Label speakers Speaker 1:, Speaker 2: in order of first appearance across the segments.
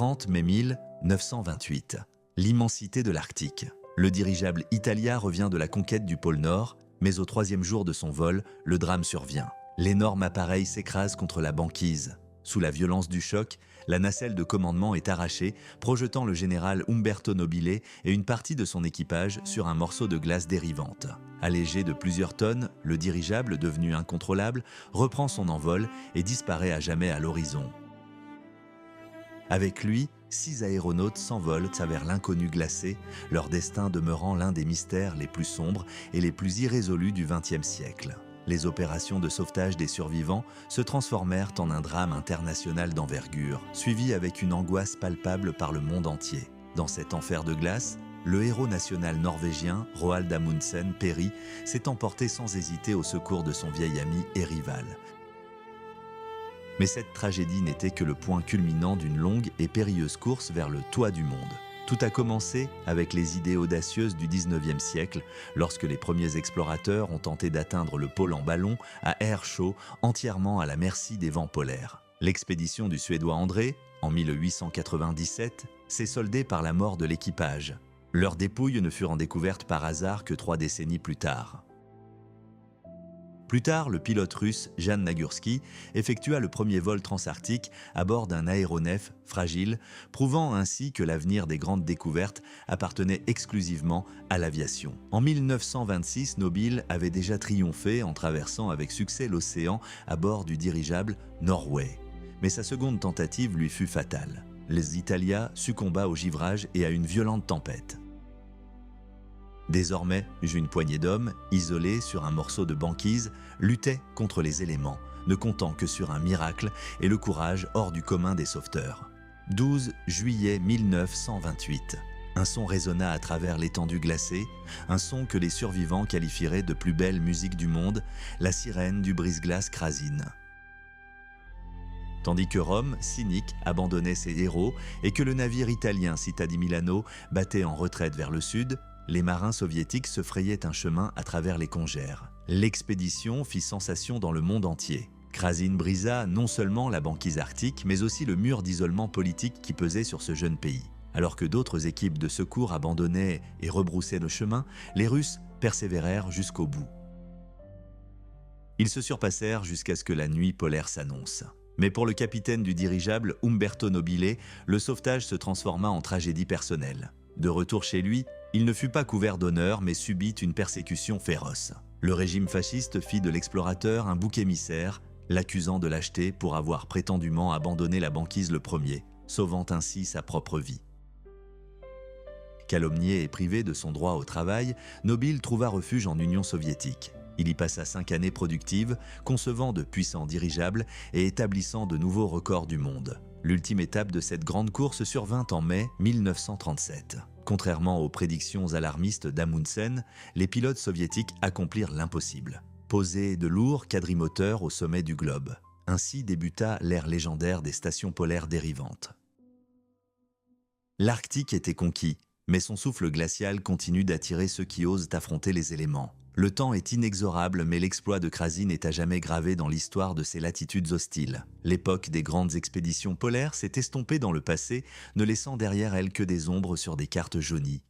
Speaker 1: 30 mai 1928. L'immensité de l'Arctique. Le dirigeable Italia revient de la conquête du pôle Nord, mais au 3e jour de son vol, le drame survient. L'énorme appareil s'écrase contre la banquise. Sous la violence du choc, la nacelle de commandement est arrachée, projetant le général Umberto Nobile et une partie de son équipage sur un morceau de glace dérivante. Allégé de plusieurs tonnes, le dirigeable, devenu incontrôlable, reprend son envol et disparaît à jamais à l'horizon. Avec lui, 6 aéronautes s'envolent vers l'inconnu glacé, leur destin demeurant l'un des mystères les plus sombres et les plus irrésolus du XXe siècle. Les opérations de sauvetage des survivants se transformèrent en un drame international d'envergure, suivi avec une angoisse palpable par le monde entier. Dans cet enfer de glace, le héros national norvégien, Roald Amundsen, périt, s'est emporté sans hésiter au secours de son vieil ami et rival. Mais cette tragédie n'était que le point culminant d'une longue et périlleuse course vers le toit du monde. Tout a commencé avec les idées audacieuses du 19e siècle, lorsque les premiers explorateurs ont tenté d'atteindre le pôle en ballon à air chaud, entièrement à la merci des vents polaires. L'expédition du Suédois André, en 1897, s'est soldée par la mort de l'équipage. Leurs dépouilles ne furent découvertes par hasard que 3 décennies plus tard. Plus tard, le pilote russe Jan Nagurski effectua le premier vol transarctique à bord d'un aéronef fragile, prouvant ainsi que l'avenir des grandes découvertes appartenait exclusivement à l'aviation. En 1926, Nobile avait déjà triomphé en traversant avec succès l'océan à bord du dirigeable Norway. Mais sa seconde tentative lui fut fatale. Les Italia succomba au givrage et à une violente tempête. Désormais, une poignée d'hommes, isolés sur un morceau de banquise, luttaient contre les éléments, ne comptant que sur un miracle et le courage hors du commun des sauveteurs. 12 juillet 1928. Un son résonna à travers l'étendue glacée, un son que les survivants qualifieraient de plus belle musique du monde, la sirène du brise-glace Krasine. Tandis que Rome, cynique, abandonnait ses héros et que le navire italien Città di Milano battait en retraite vers le sud, les marins soviétiques se frayaient un chemin à travers les congères. L'expédition fit sensation dans le monde entier. Krasine brisa non seulement la banquise arctique, mais aussi le mur d'isolement politique qui pesait sur ce jeune pays. Alors que d'autres équipes de secours abandonnaient et rebroussaient le chemin, les Russes persévérèrent jusqu'au bout. Ils se surpassèrent jusqu'à ce que la nuit polaire s'annonce. Mais pour le capitaine du dirigeable, Umberto Nobile, le sauvetage se transforma en tragédie personnelle. De retour chez lui, il ne fut pas couvert d'honneur mais subit une persécution féroce. Le régime fasciste fit de l'explorateur un bouc émissaire, l'accusant de lâcheté pour avoir prétendument abandonné la banquise le premier, sauvant ainsi sa propre vie. Calomnié et privé de son droit au travail, Nobile trouva refuge en Union soviétique. Il y passa 5 années productives, concevant de puissants dirigeables et établissant de nouveaux records du monde. L'ultime étape de cette grande course survint en mai 1937. Contrairement aux prédictions alarmistes d'Amundsen, les pilotes soviétiques accomplirent l'impossible. Poser de lourds quadrimoteurs au sommet du globe. Ainsi débuta l'ère légendaire des stations polaires dérivantes. L'Arctique était conquis, mais son souffle glacial continue d'attirer ceux qui osent affronter les éléments. Le temps est inexorable, mais l'exploit de Krasine est à jamais gravé dans l'histoire de ces latitudes hostiles. L'époque des grandes expéditions polaires s'est estompée dans le passé, ne laissant derrière elle que des ombres sur des cartes jaunies.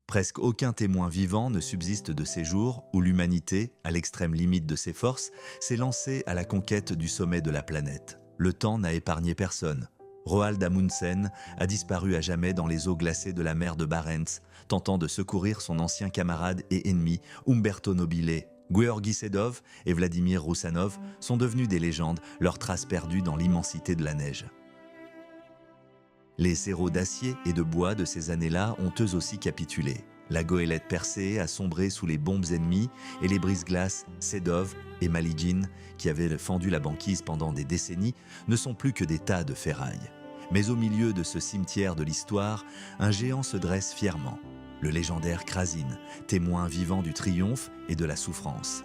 Speaker 1: Presque aucun témoin vivant ne subsiste de ces jours où l'humanité, à l'extrême limite de ses forces, s'est lancée à la conquête du sommet de la planète. Le temps n'a épargné personne. Roald Amundsen a disparu à jamais dans les eaux glacées de la mer de Barents, tentant de secourir son ancien camarade et ennemi Umberto Nobile. Gueorgui Sedov et Vladimir Roussanov sont devenus des légendes, leurs traces perdues dans l'immensité de la neige. Les héros d'acier et de bois de ces années-là ont eux aussi capitulé. La goélette percée a sombré sous les bombes ennemies et les brise-glaces Sedov et Maligine, qui avaient fendu la banquise pendant des décennies, ne sont plus que des tas de ferrailles. Mais au milieu de ce cimetière de l'histoire, un géant se dresse fièrement, le légendaire Krasine, témoin vivant du triomphe et de la souffrance.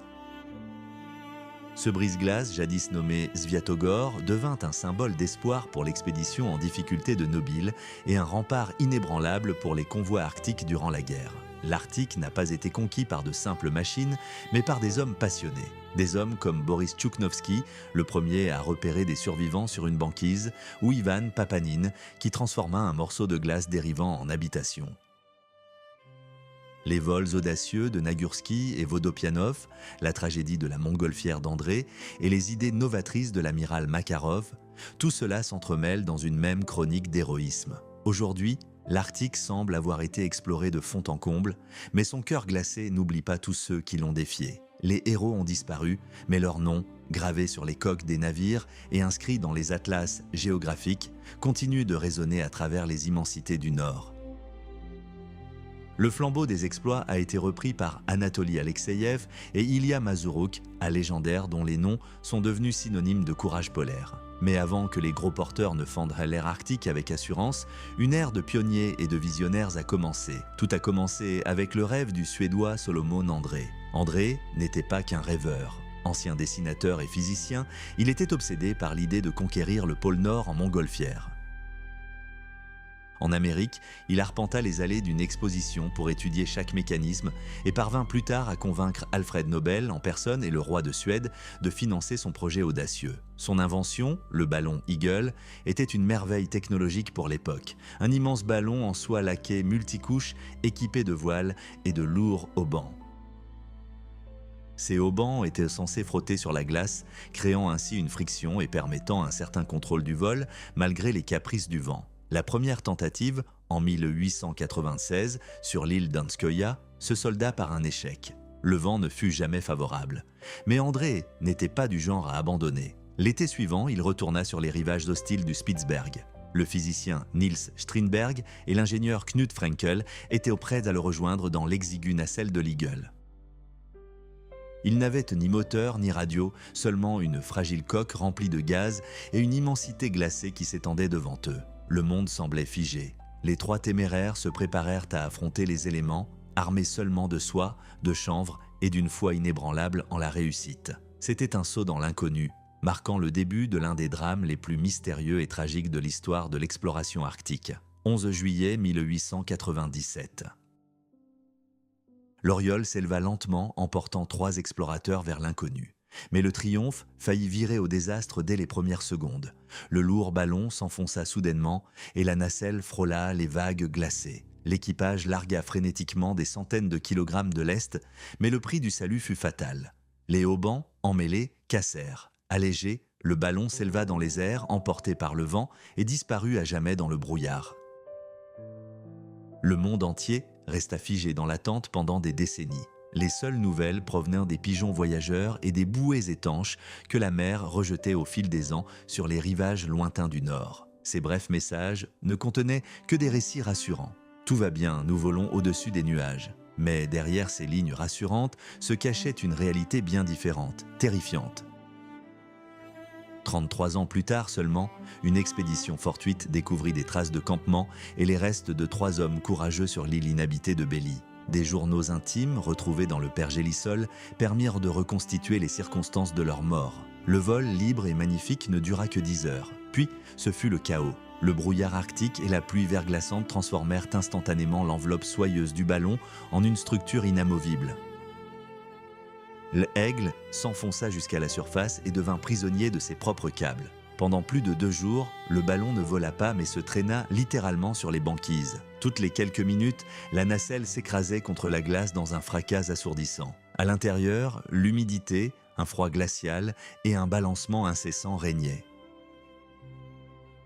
Speaker 1: Ce brise-glace, jadis nommé Sviatogor, devint un symbole d'espoir pour l'expédition en difficulté de Nobile et un rempart inébranlable pour les convois arctiques durant la guerre. L'Arctique n'a pas été conquis par de simples machines, mais par des hommes passionnés. Des hommes comme Boris Tchouknovski, le premier à repérer des survivants sur une banquise, ou Ivan Papanin, qui transforma un morceau de glace dérivant en habitation. Les vols audacieux de Nagursky et Vodopianov, la tragédie de la montgolfière d'André et les idées novatrices de l'amiral Makarov, tout cela s'entremêle dans une même chronique d'héroïsme. Aujourd'hui, l'Arctique semble avoir été exploré de fond en comble, mais son cœur glacé n'oublie pas tous ceux qui l'ont défié. Les héros ont disparu, mais leurs noms, gravés sur les coques des navires et inscrits dans les atlas géographiques, continuent de résonner à travers les immensités du Nord. Le flambeau des exploits a été repris par Anatoly Alexeyev et Ilya Mazuruk, un légendaire dont les noms sont devenus synonymes de courage polaire. Mais avant que les gros porteurs ne fendent l'air arctique avec assurance, une ère de pionniers et de visionnaires a commencé. Tout a commencé avec le rêve du Suédois Solomon André. André n'était pas qu'un rêveur. Ancien dessinateur et physicien, il était obsédé par l'idée de conquérir le pôle Nord en montgolfière. En Amérique, il arpenta les allées d'une exposition pour étudier chaque mécanisme et parvint plus tard à convaincre Alfred Nobel en personne et le roi de Suède de financer son projet audacieux. Son invention, le ballon Eagle, était une merveille technologique pour l'époque. Un immense ballon en soie laquée multicouche équipé de voiles et de lourds haubans. Ces haubans étaient censés frotter sur la glace, créant ainsi une friction et permettant un certain contrôle du vol malgré les caprices du vent. La première tentative, en 1896, sur l'île d'Anskoïa, se solda par un échec. Le vent ne fut jamais favorable. Mais André n'était pas du genre à abandonner. L'été suivant, il retourna sur les rivages hostiles du Spitzberg. Le physicien Niels Strindberg et l'ingénieur Knut Frenkel étaient prêts à le rejoindre dans l'exigue nacelle de l'Eagle. Il n'avait ni moteur ni radio, seulement une fragile coque remplie de gaz et une immensité glacée qui s'étendait devant eux. Le monde semblait figé. Les trois téméraires se préparèrent à affronter les éléments, armés seulement de soie, de chanvre et d'une foi inébranlable en la réussite. C'était un saut dans l'inconnu, marquant le début de l'un des drames les plus mystérieux et tragiques de l'histoire de l'exploration arctique. 11 juillet 1897. L'Oriole s'éleva lentement, emportant 3 explorateurs vers l'inconnu. Mais le Triomphe faillit virer au désastre dès les premières secondes. Le lourd ballon s'enfonça soudainement et la nacelle frôla les vagues glacées. L'équipage largua frénétiquement des centaines de kilogrammes de lest, mais le prix du salut fut fatal. Les haubans, emmêlés, cassèrent. Allégé, le ballon s'éleva dans les airs, emporté par le vent, et disparut à jamais dans le brouillard. Le monde entier resta figé dans l'attente pendant des décennies. Les seules nouvelles provenaient des pigeons voyageurs et des bouées étanches que la mer rejetait au fil des ans sur les rivages lointains du Nord. Ces brefs messages ne contenaient que des récits rassurants. Tout va bien, nous volons au-dessus des nuages. Mais derrière ces lignes rassurantes se cachait une réalité bien différente, terrifiante. 33 ans plus tard seulement, une expédition fortuite découvrit des traces de campement et les restes de 3 hommes courageux sur l'île inhabitée de Belly. Des journaux intimes, retrouvés dans le pergélisol, permirent de reconstituer les circonstances de leur mort. Le vol libre et magnifique ne dura que 10 heures. Puis, ce fut le chaos. Le brouillard arctique et la pluie verglaçante transformèrent instantanément l'enveloppe soyeuse du ballon en une structure inamovible. L'Aigle s'enfonça jusqu'à la surface et devint prisonnier de ses propres câbles. Pendant plus de 2 jours, le ballon ne vola pas mais se traîna littéralement sur les banquises. Toutes les quelques minutes, la nacelle s'écrasait contre la glace dans un fracas assourdissant. À l'intérieur, l'humidité, un froid glacial et un balancement incessant régnaient.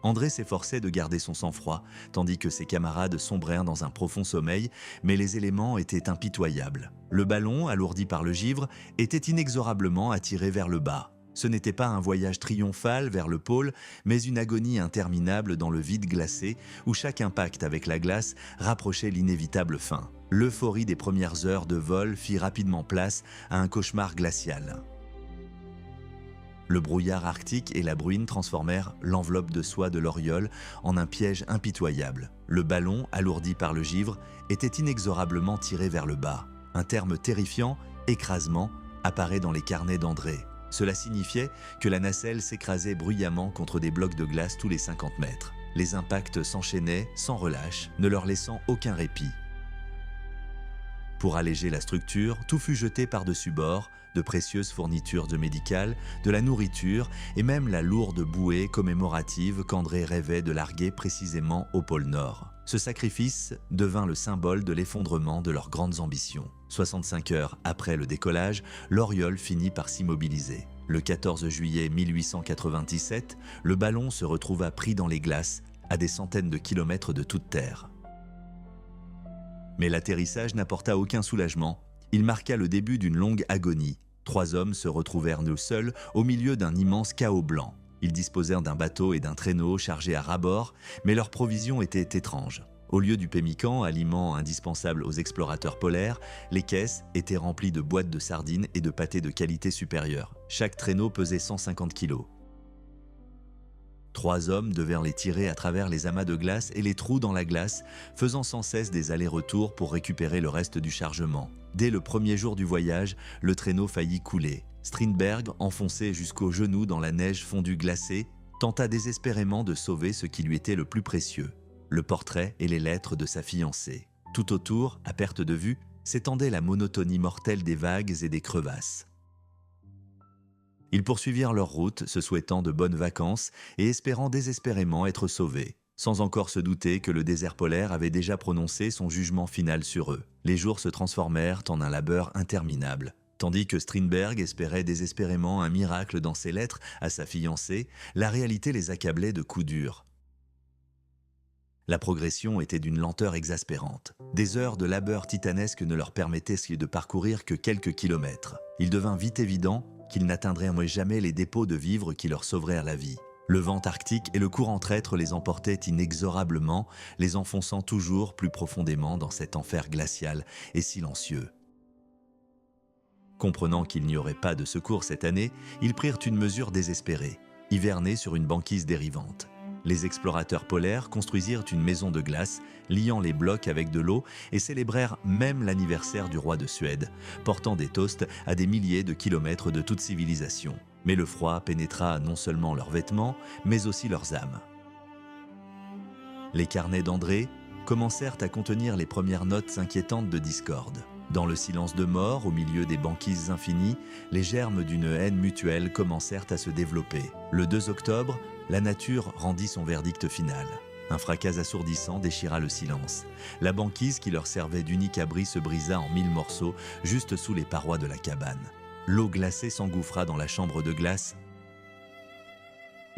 Speaker 1: André s'efforçait de garder son sang-froid, tandis que ses camarades sombrèrent dans un profond sommeil, mais les éléments étaient impitoyables. Le ballon, alourdi par le givre, était inexorablement attiré vers le bas. Ce n'était pas un voyage triomphal vers le pôle, mais une agonie interminable dans le vide glacé, où chaque impact avec la glace rapprochait l'inévitable fin. L'euphorie des premières heures de vol fit rapidement place à un cauchemar glacial. Le brouillard arctique et la bruine transformèrent l'enveloppe de soie de l'Oriole en un piège impitoyable. Le ballon, alourdi par le givre, était inexorablement tiré vers le bas. Un terme terrifiant, écrasement, apparaît dans les carnets d'André. Cela signifiait que la nacelle s'écrasait bruyamment contre des blocs de glace tous les 50 mètres. Les impacts s'enchaînaient sans relâche, ne leur laissant aucun répit. Pour alléger la structure, tout fut jeté par-dessus bord, de précieuses fournitures de médicales, de la nourriture et même la lourde bouée commémorative qu'André rêvait de larguer précisément au pôle Nord. Ce sacrifice devint le symbole de l'effondrement de leurs grandes ambitions. 65 heures après le décollage, l'Oriole finit par s'immobiliser. Le 14 juillet 1897, le ballon se retrouva pris dans les glaces, à des centaines de kilomètres de toute terre. Mais l'atterrissage n'apporta aucun soulagement. Il marqua le début d'une longue agonie. 3 hommes se retrouvèrent nus seuls au milieu d'un immense chaos blanc. Ils disposèrent d'un bateau et d'un traîneau chargés à ras-bord, mais leurs provisions étaient étranges. Au lieu du pemmican, aliment indispensable aux explorateurs polaires, les caisses étaient remplies de boîtes de sardines et de pâtés de qualité supérieure. Chaque traîneau pesait 150 kilos. 3 hommes devinrent les tirer à travers les amas de glace et les trous dans la glace, faisant sans cesse des allers-retours pour récupérer le reste du chargement. Dès le premier jour du voyage, le traîneau faillit couler. Strindberg, enfoncé jusqu'aux genoux dans la neige fondue glacée, tenta désespérément de sauver ce qui lui était le plus précieux, le portrait et les lettres de sa fiancée. Tout autour, à perte de vue, s'étendait la monotonie mortelle des vagues et des crevasses. Ils poursuivirent leur route, se souhaitant de bonnes vacances et espérant désespérément être sauvés, sans encore se douter que le désert polaire avait déjà prononcé son jugement final sur eux. Les jours se transformèrent en un labeur interminable. Tandis que Strindberg espérait désespérément un miracle dans ses lettres à sa fiancée, la réalité les accablait de coups durs. La progression était d'une lenteur exaspérante. Des heures de labeur titanesque ne leur permettaient de parcourir que quelques kilomètres. Il devint vite évident qu'ils n'atteindraient jamais les dépôts de vivres qui leur sauvèrent la vie. Le vent arctique et le courant traître les emportaient inexorablement, les enfonçant toujours plus profondément dans cet enfer glacial et silencieux. Comprenant qu'il n'y aurait pas de secours cette année, ils prirent une mesure désespérée, hiverner sur une banquise dérivante. Les explorateurs polaires construisirent une maison de glace, liant les blocs avec de l'eau et célébrèrent même l'anniversaire du roi de Suède, portant des toasts à des milliers de kilomètres de toute civilisation. Mais le froid pénétra non seulement leurs vêtements, mais aussi leurs âmes. Les carnets d'André commencèrent à contenir les premières notes inquiétantes de discorde. Dans le silence de mort, au milieu des banquises infinies, les germes d'une haine mutuelle commencèrent à se développer. Le 2 octobre, la nature rendit son verdict final. Un fracas assourdissant déchira le silence. La banquise qui leur servait d'unique abri se brisa en 1000 morceaux, juste sous les parois de la cabane. L'eau glacée s'engouffra dans la chambre de glace.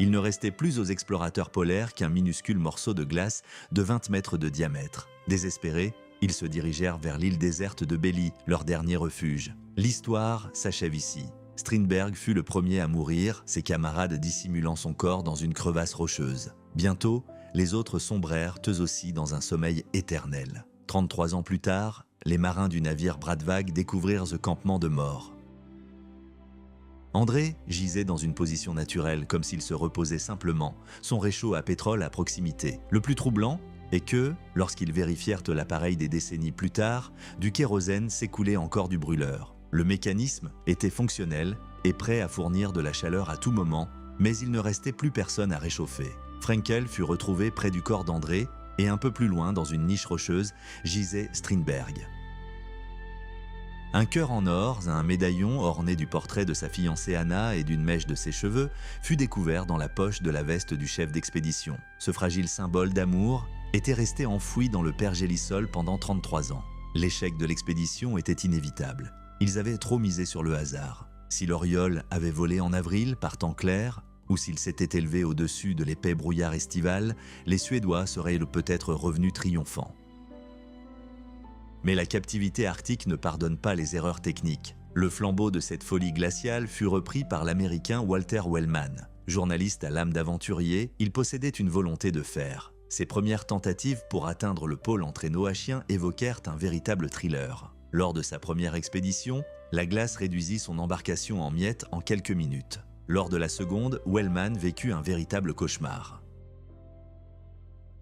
Speaker 1: Il ne restait plus aux explorateurs polaires qu'un minuscule morceau de glace de 20 mètres de diamètre. Désespérés, ils se dirigèrent vers l'île déserte de Belly, leur dernier refuge. L'histoire s'achève ici. Strindberg fut le premier à mourir, ses camarades dissimulant son corps dans une crevasse rocheuse. Bientôt, les autres sombrèrent eux aussi dans un sommeil éternel. 33 ans plus tard, les marins du navire Bradvague découvrirent ce campement de mort. André gisait dans une position naturelle, comme s'il se reposait simplement, son réchaud à pétrole à proximité. Le plus troublant est que, lorsqu'ils vérifièrent l'appareil des décennies plus tard, du kérosène s'écoulait encore du brûleur. Le mécanisme était fonctionnel et prêt à fournir de la chaleur à tout moment, mais il ne restait plus personne à réchauffer. Frenkel fut retrouvé près du corps d'André et un peu plus loin, dans une niche rocheuse, gisait Strindberg. Un cœur en or, un médaillon orné du portrait de sa fiancée Anna et d'une mèche de ses cheveux, fut découvert dans la poche de la veste du chef d'expédition. Ce fragile symbole d'amour était resté enfoui dans le pergélisol pendant 33 ans. L'échec de l'expédition était inévitable. Ils avaient trop misé sur le hasard. Si l'Oriole avait volé en avril par temps clair, ou s'il s'était élevé au-dessus de l'épais brouillard estival, les Suédois seraient peut-être revenus triomphants. Mais la captivité arctique ne pardonne pas les erreurs techniques. Le flambeau de cette folie glaciale fut repris par l'Américain Walter Wellman. Journaliste à l'âme d'aventurier, il possédait une volonté de fer. Ses premières tentatives pour atteindre le pôle en traîneau à chien évoquèrent un véritable thriller. Lors de sa première expédition, la glace réduisit son embarcation en miettes en quelques minutes. Lors de la seconde, Wellman vécut un véritable cauchemar.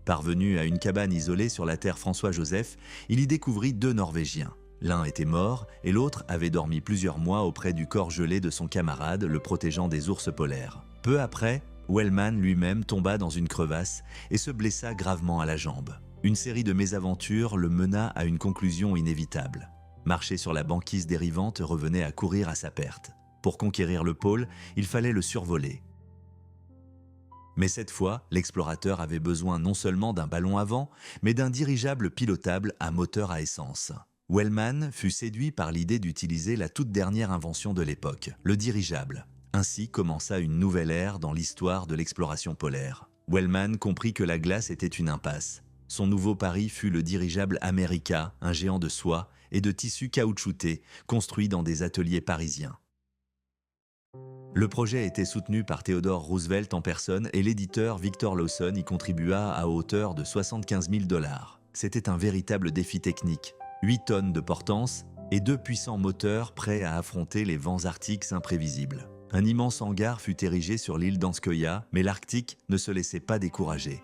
Speaker 1: Parvenu à une cabane isolée sur la terre François-Joseph, il y découvrit 2 Norvégiens. L'un était mort et l'autre avait dormi plusieurs mois auprès du corps gelé de son camarade, le protégeant des ours polaires. Peu après, Wellman lui-même tomba dans une crevasse et se blessa gravement à la jambe. Une série de mésaventures le mena à une conclusion inévitable. Marcher sur la banquise dérivante revenait à courir à sa perte. Pour conquérir le pôle, il fallait le survoler. Mais cette fois, l'explorateur avait besoin non seulement d'un ballon à vent, mais d'un dirigeable pilotable à moteur à essence. Wellman fut séduit par l'idée d'utiliser la toute dernière invention de l'époque, le dirigeable. Ainsi commença une nouvelle ère dans l'histoire de l'exploration polaire. Wellman comprit que la glace était une impasse. Son nouveau pari fut le dirigeable America, un géant de soie et de tissu caoutchouté, construit dans des ateliers parisiens. Le projet était soutenu par Theodore Roosevelt en personne et l'éditeur Victor Lawson y contribua à hauteur de 75 000 $. C'était un véritable défi technique. 8 tonnes de portance et 2 puissants moteurs prêts à affronter les vents arctiques imprévisibles. Un immense hangar fut érigé sur l'île d'Anskoïa, mais l'Arctique ne se laissait pas décourager.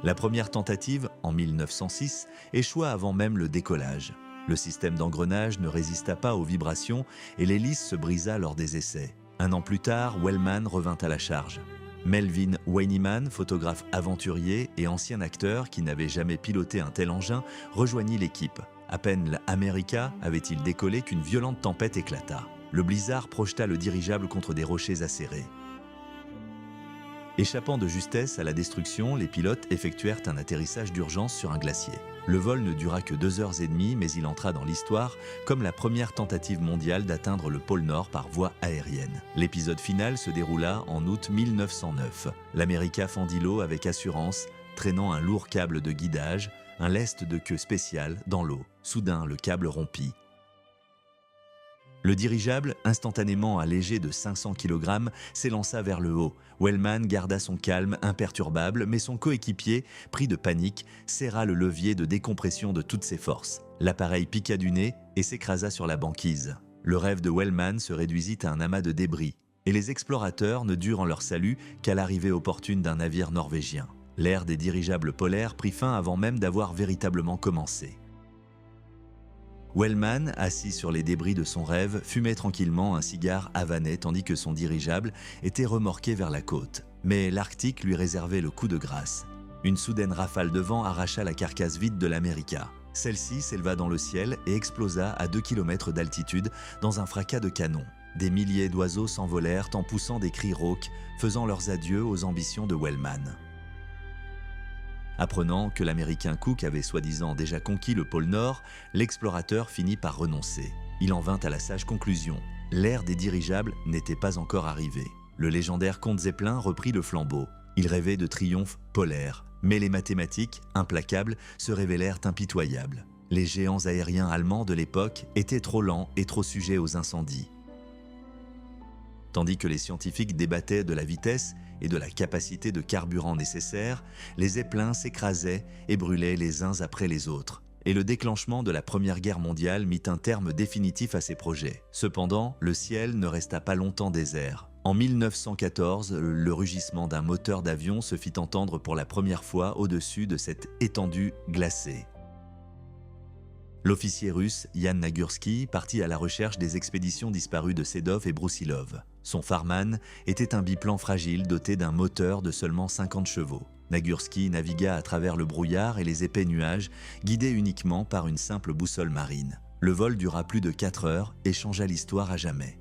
Speaker 1: La première tentative, en 1906, échoua avant même le décollage. Le système d'engrenage ne résista pas aux vibrations et l'hélice se brisa lors des essais. Un an plus tard, Wellman revint à la charge. Melvin Weineman, photographe aventurier et ancien acteur qui n'avait jamais piloté un tel engin, rejoignit l'équipe. À peine l'America avait-il décollé qu'une violente tempête éclata. Le blizzard projeta le dirigeable contre des rochers acérés. Échappant de justesse à la destruction, les pilotes effectuèrent un atterrissage d'urgence sur un glacier. Le vol ne dura que 2 heures et demie, mais il entra dans l'histoire comme la première tentative mondiale d'atteindre le pôle Nord par voie aérienne. L'épisode final se déroula en août 1909. L'America fendit l'eau avec assurance, traînant un lourd câble de guidage, un lest de queue spécial dans l'eau. Soudain, le câble rompit. Le dirigeable, instantanément allégé de 500 kg, s'élança vers le haut. Wellman garda son calme imperturbable, mais son coéquipier, pris de panique, serra le levier de décompression de toutes ses forces. L'appareil piqua du nez et s'écrasa sur la banquise. Le rêve de Wellman se réduisit à un amas de débris, et les explorateurs ne durent en leur salut qu'à l'arrivée opportune d'un navire norvégien. L'ère des dirigeables polaires prit fin avant même d'avoir véritablement commencé. Wellman, assis sur les débris de son rêve, fumait tranquillement un cigare havané tandis que son dirigeable était remorqué vers la côte. Mais l'Arctique lui réservait le coup de grâce. Une soudaine rafale de vent arracha la carcasse vide de l'America. Celle-ci s'éleva dans le ciel et explosa à 2 km d'altitude dans un fracas de canon. Des milliers d'oiseaux s'envolèrent en poussant des cris rauques, faisant leurs adieux aux ambitions de Wellman. Apprenant que l'Américain Cook avait soi-disant déjà conquis le pôle Nord, l'explorateur finit par renoncer. Il en vint à la sage conclusion. L'ère des dirigeables n'était pas encore arrivée. Le légendaire comte Zeppelin reprit le flambeau. Il rêvait de triomphes polaires. Mais les mathématiques, implacables, se révélèrent impitoyables. Les géants aériens allemands de l'époque étaient trop lents et trop sujets aux incendies. Tandis que les scientifiques débattaient de la vitesse et de la capacité de carburant nécessaires, les zeppelins s'écrasaient et brûlaient les uns après les autres. Et le déclenchement de la Première Guerre mondiale mit un terme définitif à ces projets. Cependant, le ciel ne resta pas longtemps désert. En 1914, le rugissement d'un moteur d'avion se fit entendre pour la première fois au-dessus de cette étendue glacée. L'officier russe Yan Nagursky partit à la recherche des expéditions disparues de Sedov et Broussilov. Son Farman était un biplan fragile doté d'un moteur de seulement 50 chevaux. Nagursky navigua à travers le brouillard et les épais nuages, guidé uniquement par une simple boussole marine. Le vol dura plus de 4 heures et changea l'histoire à jamais.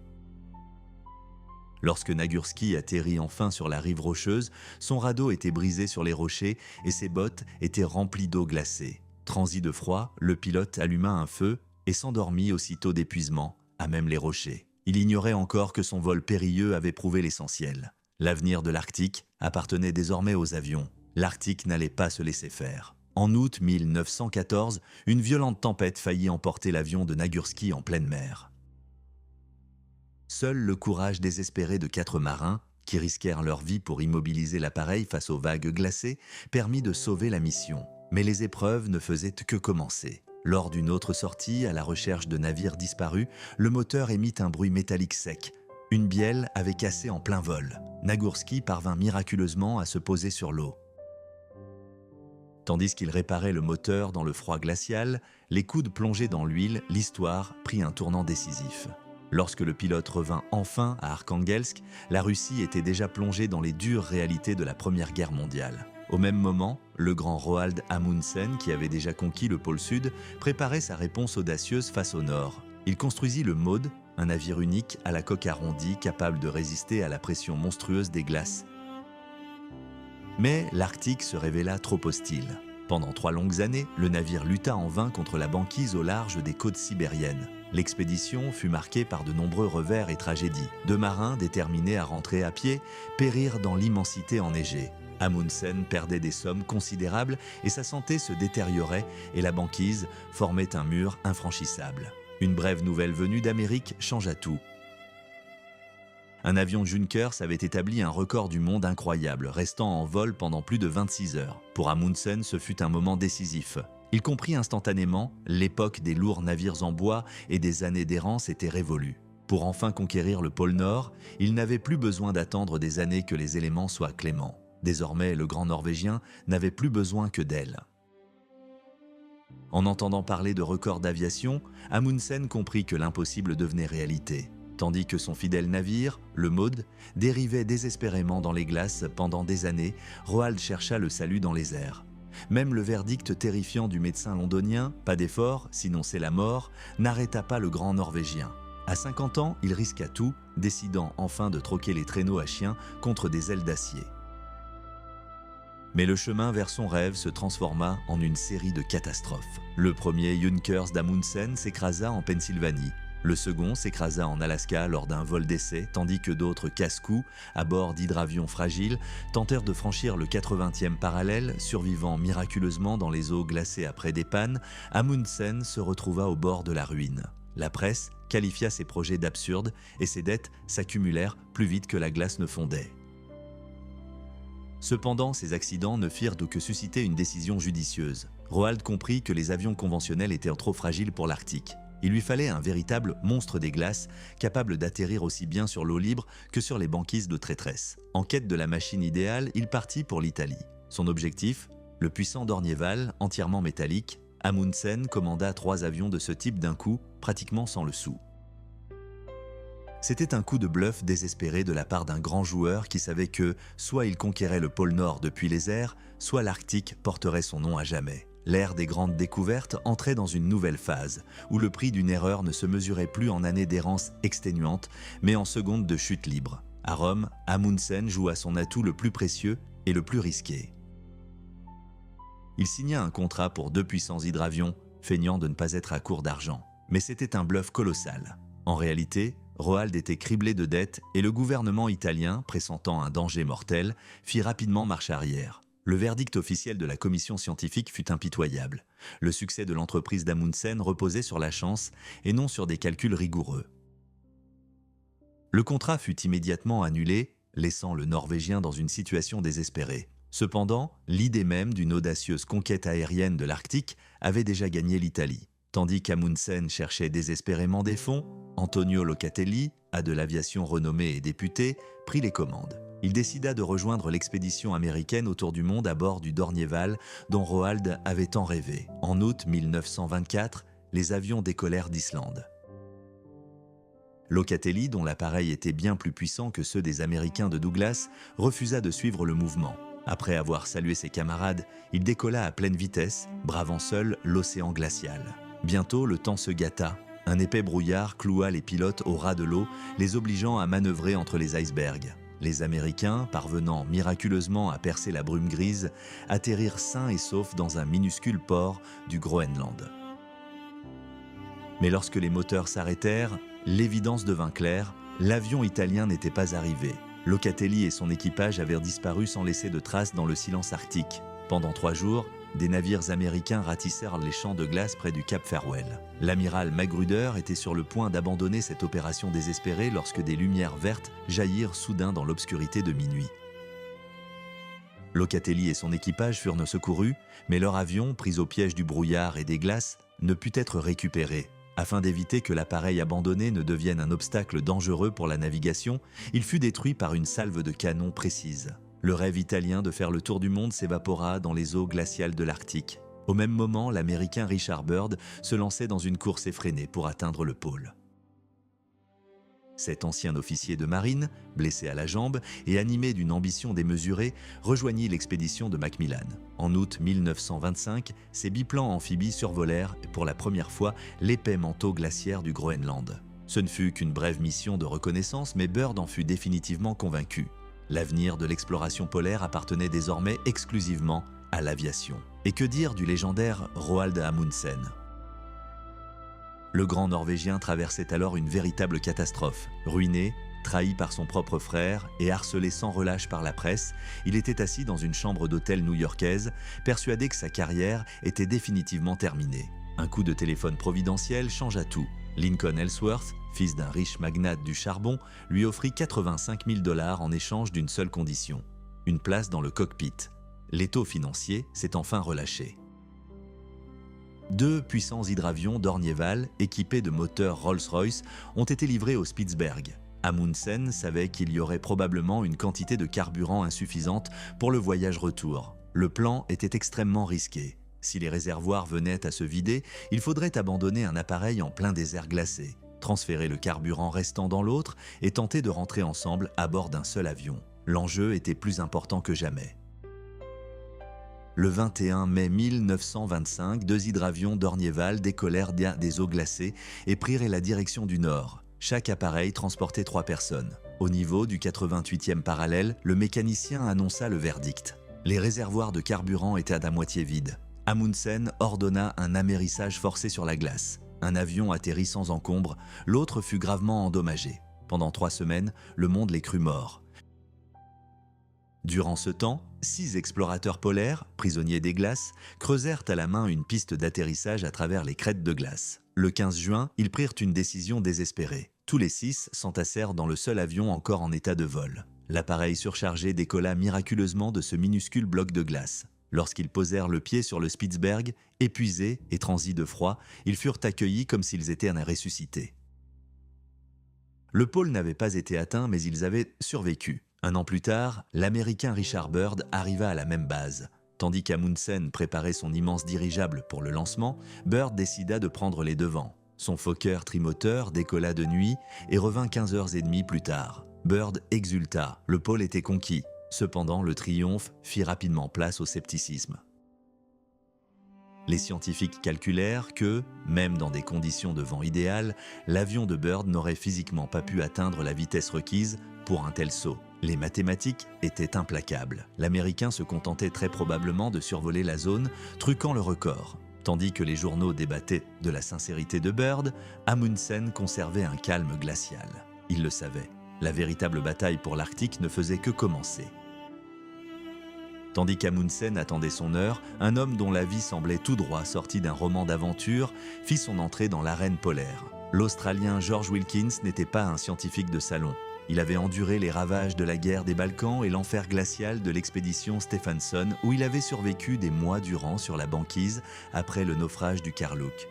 Speaker 1: Lorsque Nagursky atterrit enfin sur la rive rocheuse, son radeau était brisé sur les rochers et ses bottes étaient remplies d'eau glacée. Transi de froid, le pilote alluma un feu et s'endormit aussitôt d'épuisement, à même les rochers. Il ignorait encore que son vol périlleux avait prouvé l'essentiel. L'avenir de l'Arctique appartenait désormais aux avions. L'Arctique n'allait pas se laisser faire. En août 1914, une violente tempête faillit emporter l'avion de Nagursky en pleine mer. Seul le courage désespéré de 4 marins, qui risquèrent leur vie pour immobiliser l'appareil face aux vagues glacées, permit de sauver la mission. Mais les épreuves ne faisaient que commencer. Lors d'une autre sortie, à la recherche de navires disparus, le moteur émit un bruit métallique sec. Une bielle avait cassé en plein vol. Nagursky parvint miraculeusement à se poser sur l'eau. Tandis qu'il réparait le moteur dans le froid glacial, les coudes plongés dans l'huile, l'histoire prit un tournant décisif. Lorsque le pilote revint enfin à Arkhangelsk, la Russie était déjà plongée dans les dures réalités de la Première Guerre mondiale. Au même moment, le grand Roald Amundsen, qui avait déjà conquis le pôle Sud, préparait sa réponse audacieuse face au Nord. Il construisit le Maud, un navire unique à la coque arrondie capable de résister à la pression monstrueuse des glaces. Mais l'Arctique se révéla trop hostile. Pendant 3 longues années, le navire lutta en vain contre la banquise au large des côtes sibériennes. L'expédition fut marquée par de nombreux revers et tragédies. 2 marins, déterminés à rentrer à pied, périrent dans l'immensité enneigée. Amundsen perdait des sommes considérables et sa santé se détériorait et la banquise formait un mur infranchissable. Une brève nouvelle venue d'Amérique changea tout. Un avion Junkers avait établi un record du monde incroyable, restant en vol pendant plus de 26 heures. Pour Amundsen, ce fut un moment décisif. Il comprit instantanément, l'époque des lourds navires en bois et des années d'errance était révolue. Pour enfin conquérir le pôle Nord, il n'avait plus besoin d'attendre des années que les éléments soient cléments. Désormais, le grand Norvégien n'avait plus besoin que d'elle. En entendant parler de records d'aviation, Amundsen comprit que l'impossible devenait réalité. Tandis que son fidèle navire, le Maud, dérivait désespérément dans les glaces pendant des années, Roald chercha le salut dans les airs. Même le verdict terrifiant du médecin londonien, pas d'effort, sinon c'est la mort, n'arrêta pas le grand Norvégien. À 50 ans, il risqua tout, décidant enfin de troquer les traîneaux à chiens contre des ailes d'acier. Mais le chemin vers son rêve se transforma en une série de catastrophes. Le premier Junkers d'Amundsen s'écrasa en Pennsylvanie. Le second s'écrasa en Alaska lors d'un vol d'essai, tandis que d'autres casse-cou, à bord d'hydravions fragiles, tentèrent de franchir le 80e parallèle, survivant miraculeusement dans les eaux glacées après des pannes. Amundsen se retrouva au bord de la ruine. La presse qualifia ses projets d'absurdes et ses dettes s'accumulèrent plus vite que la glace ne fondait. Cependant, ces accidents ne firent que susciter une décision judicieuse. Roald comprit que les avions conventionnels étaient trop fragiles pour l'Arctique. Il lui fallait un véritable monstre des glaces, capable d'atterrir aussi bien sur l'eau libre que sur les banquises de Trétresse. En quête de la machine idéale, il partit pour l'Italie. Son objectif, le puissant Dornier-Val, entièrement métallique. Amundsen commanda 3 avions de ce type d'un coup, pratiquement sans le sou. C'était un coup de bluff désespéré de la part d'un grand joueur qui savait que soit il conquérait le pôle Nord depuis les airs, soit l'Arctique porterait son nom à jamais. L'ère des grandes découvertes entrait dans une nouvelle phase, où le prix d'une erreur ne se mesurait plus en années d'errance exténuante, mais en secondes de chute libre. À Rome, Amundsen joua son atout le plus précieux et le plus risqué. Il signa un contrat pour 2 puissants hydravions, feignant de ne pas être à court d'argent. Mais c'était un bluff colossal. En réalité, Roald était criblé de dettes et le gouvernement italien, pressentant un danger mortel, fit rapidement marche arrière. Le verdict officiel de la commission scientifique fut impitoyable. Le succès de l'entreprise d'Amundsen reposait sur la chance et non sur des calculs rigoureux. Le contrat fut immédiatement annulé, laissant le Norvégien dans une situation désespérée. Cependant, l'idée même d'une audacieuse conquête aérienne de l'Arctique avait déjà gagné l'Italie. Tandis qu'Amundsen cherchait désespérément des fonds, Antonio Locatelli, à de l'aviation renommé et député, prit les commandes. Il décida de rejoindre l'expédition américaine autour du monde à bord du Dornier-Val dont Roald avait tant rêvé. En août 1924, les avions décollèrent d'Islande. Locatelli, dont l'appareil était bien plus puissant que ceux des Américains de Douglas, refusa de suivre le mouvement. Après avoir salué ses camarades, il décolla à pleine vitesse, bravant seul l'océan glacial. Bientôt, le temps se gâta. Un épais brouillard cloua les pilotes au ras de l'eau, les obligeant à manœuvrer entre les icebergs. Les Américains, parvenant miraculeusement à percer la brume grise, atterrirent sains et saufs dans un minuscule port du Groenland. Mais lorsque les moteurs s'arrêtèrent, l'évidence devint claire, l'avion italien n'était pas arrivé. Locatelli et son équipage avaient disparu sans laisser de traces dans le silence arctique. Pendant 3 jours, des navires américains ratissèrent les champs de glace près du Cap Farewell. L'amiral Magruder était sur le point d'abandonner cette opération désespérée lorsque des lumières vertes jaillirent soudain dans l'obscurité de minuit. Locatelli et son équipage furent secourus, mais leur avion, pris au piège du brouillard et des glaces, ne put être récupéré. Afin d'éviter que l'appareil abandonné ne devienne un obstacle dangereux pour la navigation, il fut détruit par une salve de canon précise. Le rêve italien de faire le tour du monde s'évapora dans les eaux glaciales de l'Arctique. Au même moment, l'Américain Richard Byrd se lançait dans une course effrénée pour atteindre le pôle. Cet ancien officier de marine, blessé à la jambe et animé d'une ambition démesurée, rejoignit l'expédition de Macmillan. En août 1925, ces biplans amphibies survolèrent pour la première fois l'épais manteau glaciaire du Groenland. Ce ne fut qu'une brève mission de reconnaissance, mais Byrd en fut définitivement convaincu. L'avenir de l'exploration polaire appartenait désormais exclusivement à l'aviation. Et que dire du légendaire Roald Amundsen ? Le grand Norvégien traversait alors une véritable catastrophe. Ruiné, trahi par son propre frère et harcelé sans relâche par la presse, il était assis dans une chambre d'hôtel new-yorkaise, persuadé que sa carrière était définitivement terminée. Un coup de téléphone providentiel changea tout. Lincoln Ellsworth, fils d'un riche magnate du charbon, lui offrit 85 000 $ en échange d'une seule condition: une place dans le cockpit. L'étau financier s'est enfin relâché. 2 puissants hydravions d'Ornieval, équipés de moteurs Rolls-Royce, ont été livrés au Spitsberg. Amundsen savait qu'il y aurait probablement une quantité de carburant insuffisante pour le voyage retour. Le plan était extrêmement risqué. Si les réservoirs venaient à se vider, il faudrait abandonner un appareil en plein désert glacé, transférer le carburant restant dans l'autre et tenter de rentrer ensemble à bord d'un seul avion. L'enjeu était plus important que jamais. Le 21 mai 1925, 2 hydravions d'Ornieval décollèrent des eaux glacées et prirent la direction du nord. Chaque appareil transportait 3 personnes. Au niveau du 88e parallèle, le mécanicien annonça le verdict. Les réservoirs de carburant étaient à moitié vides. Amundsen ordonna un amérissage forcé sur la glace. Un avion atterrit sans encombre, l'autre fut gravement endommagé. Pendant 3 semaines, le monde les crut morts. Durant ce temps, 6 explorateurs polaires, prisonniers des glaces, creusèrent à la main une piste d'atterrissage à travers les crêtes de glace. Le 15 juin, ils prirent une décision désespérée. Tous les 6 s'entassèrent dans le seul avion encore en état de vol. L'appareil surchargé décolla miraculeusement de ce minuscule bloc de glace. Lorsqu'ils posèrent le pied sur le Spitsberg, épuisés et transis de froid, ils furent accueillis comme s'ils étaient ressuscités. Le pôle n'avait pas été atteint, mais ils avaient survécu. 1 an plus tard, l'Américain Richard Byrd arriva à la même base. Tandis qu'Amundsen préparait son immense dirigeable pour le lancement, Byrd décida de prendre les devants. Son Fokker trimoteur décolla de nuit et revint 15h30 plus tard. Byrd exulta, le pôle était conquis. Cependant, le triomphe fit rapidement place au scepticisme. Les scientifiques calculèrent que, même dans des conditions de vent idéales, l'avion de Byrd n'aurait physiquement pas pu atteindre la vitesse requise pour un tel saut. Les mathématiques étaient implacables. L'Américain se contentait très probablement de survoler la zone, truquant le record. Tandis que les journaux débattaient de la sincérité de Byrd, Amundsen conservait un calme glacial. Il le savait, la véritable bataille pour l'Arctique ne faisait que commencer. Tandis qu'Amundsen attendait son heure, un homme dont la vie semblait tout droit sorti d'un roman d'aventure fit son entrée dans l'arène polaire. L'Australien George Wilkins n'était pas un scientifique de salon. Il avait enduré les ravages de la guerre des Balkans et l'enfer glacial de l'expédition Stephenson, où il avait survécu des mois durant sur la banquise après le naufrage du Karluk.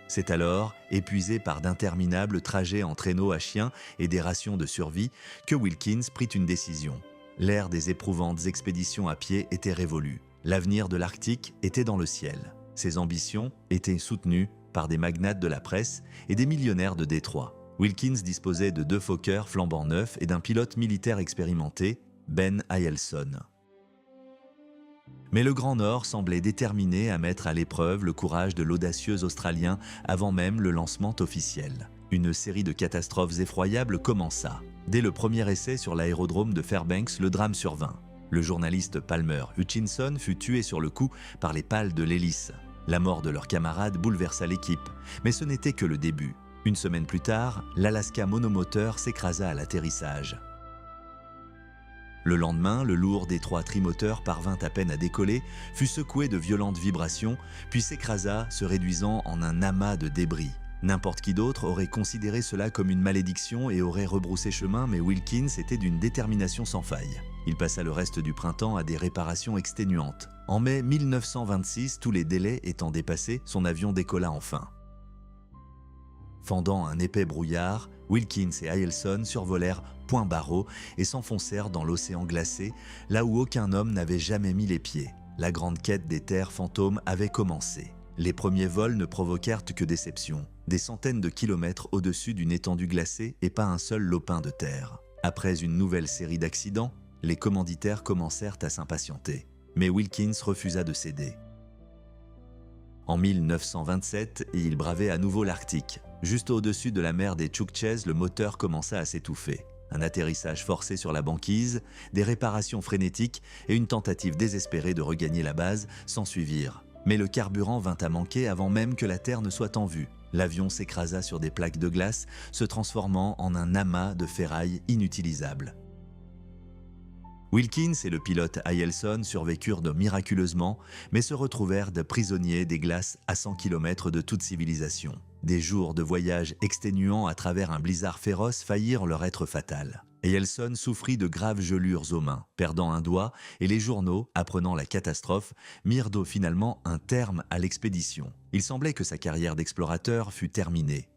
Speaker 1: C'est alors, épuisé par d'interminables trajets en traîneau à chien et des rations de survie, que Wilkins prit une décision. L'ère des éprouvantes expéditions à pied était révolue. L'avenir de l'Arctique était dans le ciel. Ses ambitions étaient soutenues par des magnates de la presse et des millionnaires de Détroit. Wilkins disposait de 2 Fokker flambant neufs et d'un pilote militaire expérimenté, Ben Ailson. Mais le Grand Nord semblait déterminé à mettre à l'épreuve le courage de l'audacieux Australien avant même le lancement officiel. Une série de catastrophes effroyables commença. Dès le premier essai sur l'aérodrome de Fairbanks, le drame survint. Le journaliste Palmer Hutchinson fut tué sur le coup par les pales de l'hélice. La mort de leur camarade bouleversa l'équipe, mais ce n'était que le début. Une semaine plus tard, l'Alaska monomoteur s'écrasa à l'atterrissage. Le lendemain, le lourd Détroit trimoteur parvint à peine à décoller, fut secoué de violentes vibrations, puis s'écrasa, se réduisant en un amas de débris. N'importe qui d'autre aurait considéré cela comme une malédiction et aurait rebroussé chemin, mais Wilkins était d'une détermination sans faille. Il passa le reste du printemps à des réparations exténuantes. En mai 1926, tous les délais étant dépassés, son avion décolla enfin. Fendant un épais brouillard, Wilkins et Ailson survolèrent Point Barrow et s'enfoncèrent dans l'océan glacé, là où aucun homme n'avait jamais mis les pieds. La grande quête des terres fantômes avait commencé. Les premiers vols ne provoquèrent que déception. des centaines de kilomètres au-dessus d'une étendue glacée et pas un seul lopin de terre. Après une nouvelle série d'accidents, les commanditaires commencèrent à s'impatienter. Mais Wilkins refusa de céder. En 1927, il bravait à nouveau l'Arctique. Juste au-dessus de la mer des Tchouktches, le moteur commença à s'étouffer. Un atterrissage forcé sur la banquise, des réparations frénétiques et une tentative désespérée de regagner la base s'ensuivirent. Mais le carburant vint à manquer avant même que la Terre ne soit en vue. L'avion s'écrasa sur des plaques de glace, se transformant en un amas de ferraille inutilisable. Wilkins et le pilote Ailson survécurent miraculeusement, mais se retrouvèrent prisonniers des glaces à 100 km de toute civilisation. Des jours de voyage exténuants à travers un blizzard féroce faillirent leur être fatal. Ailson souffrit de graves gelures aux mains, perdant un doigt, et les journaux, apprenant la catastrophe, mirent finalement un terme à l'expédition. Il semblait que sa carrière d'explorateur fût terminée.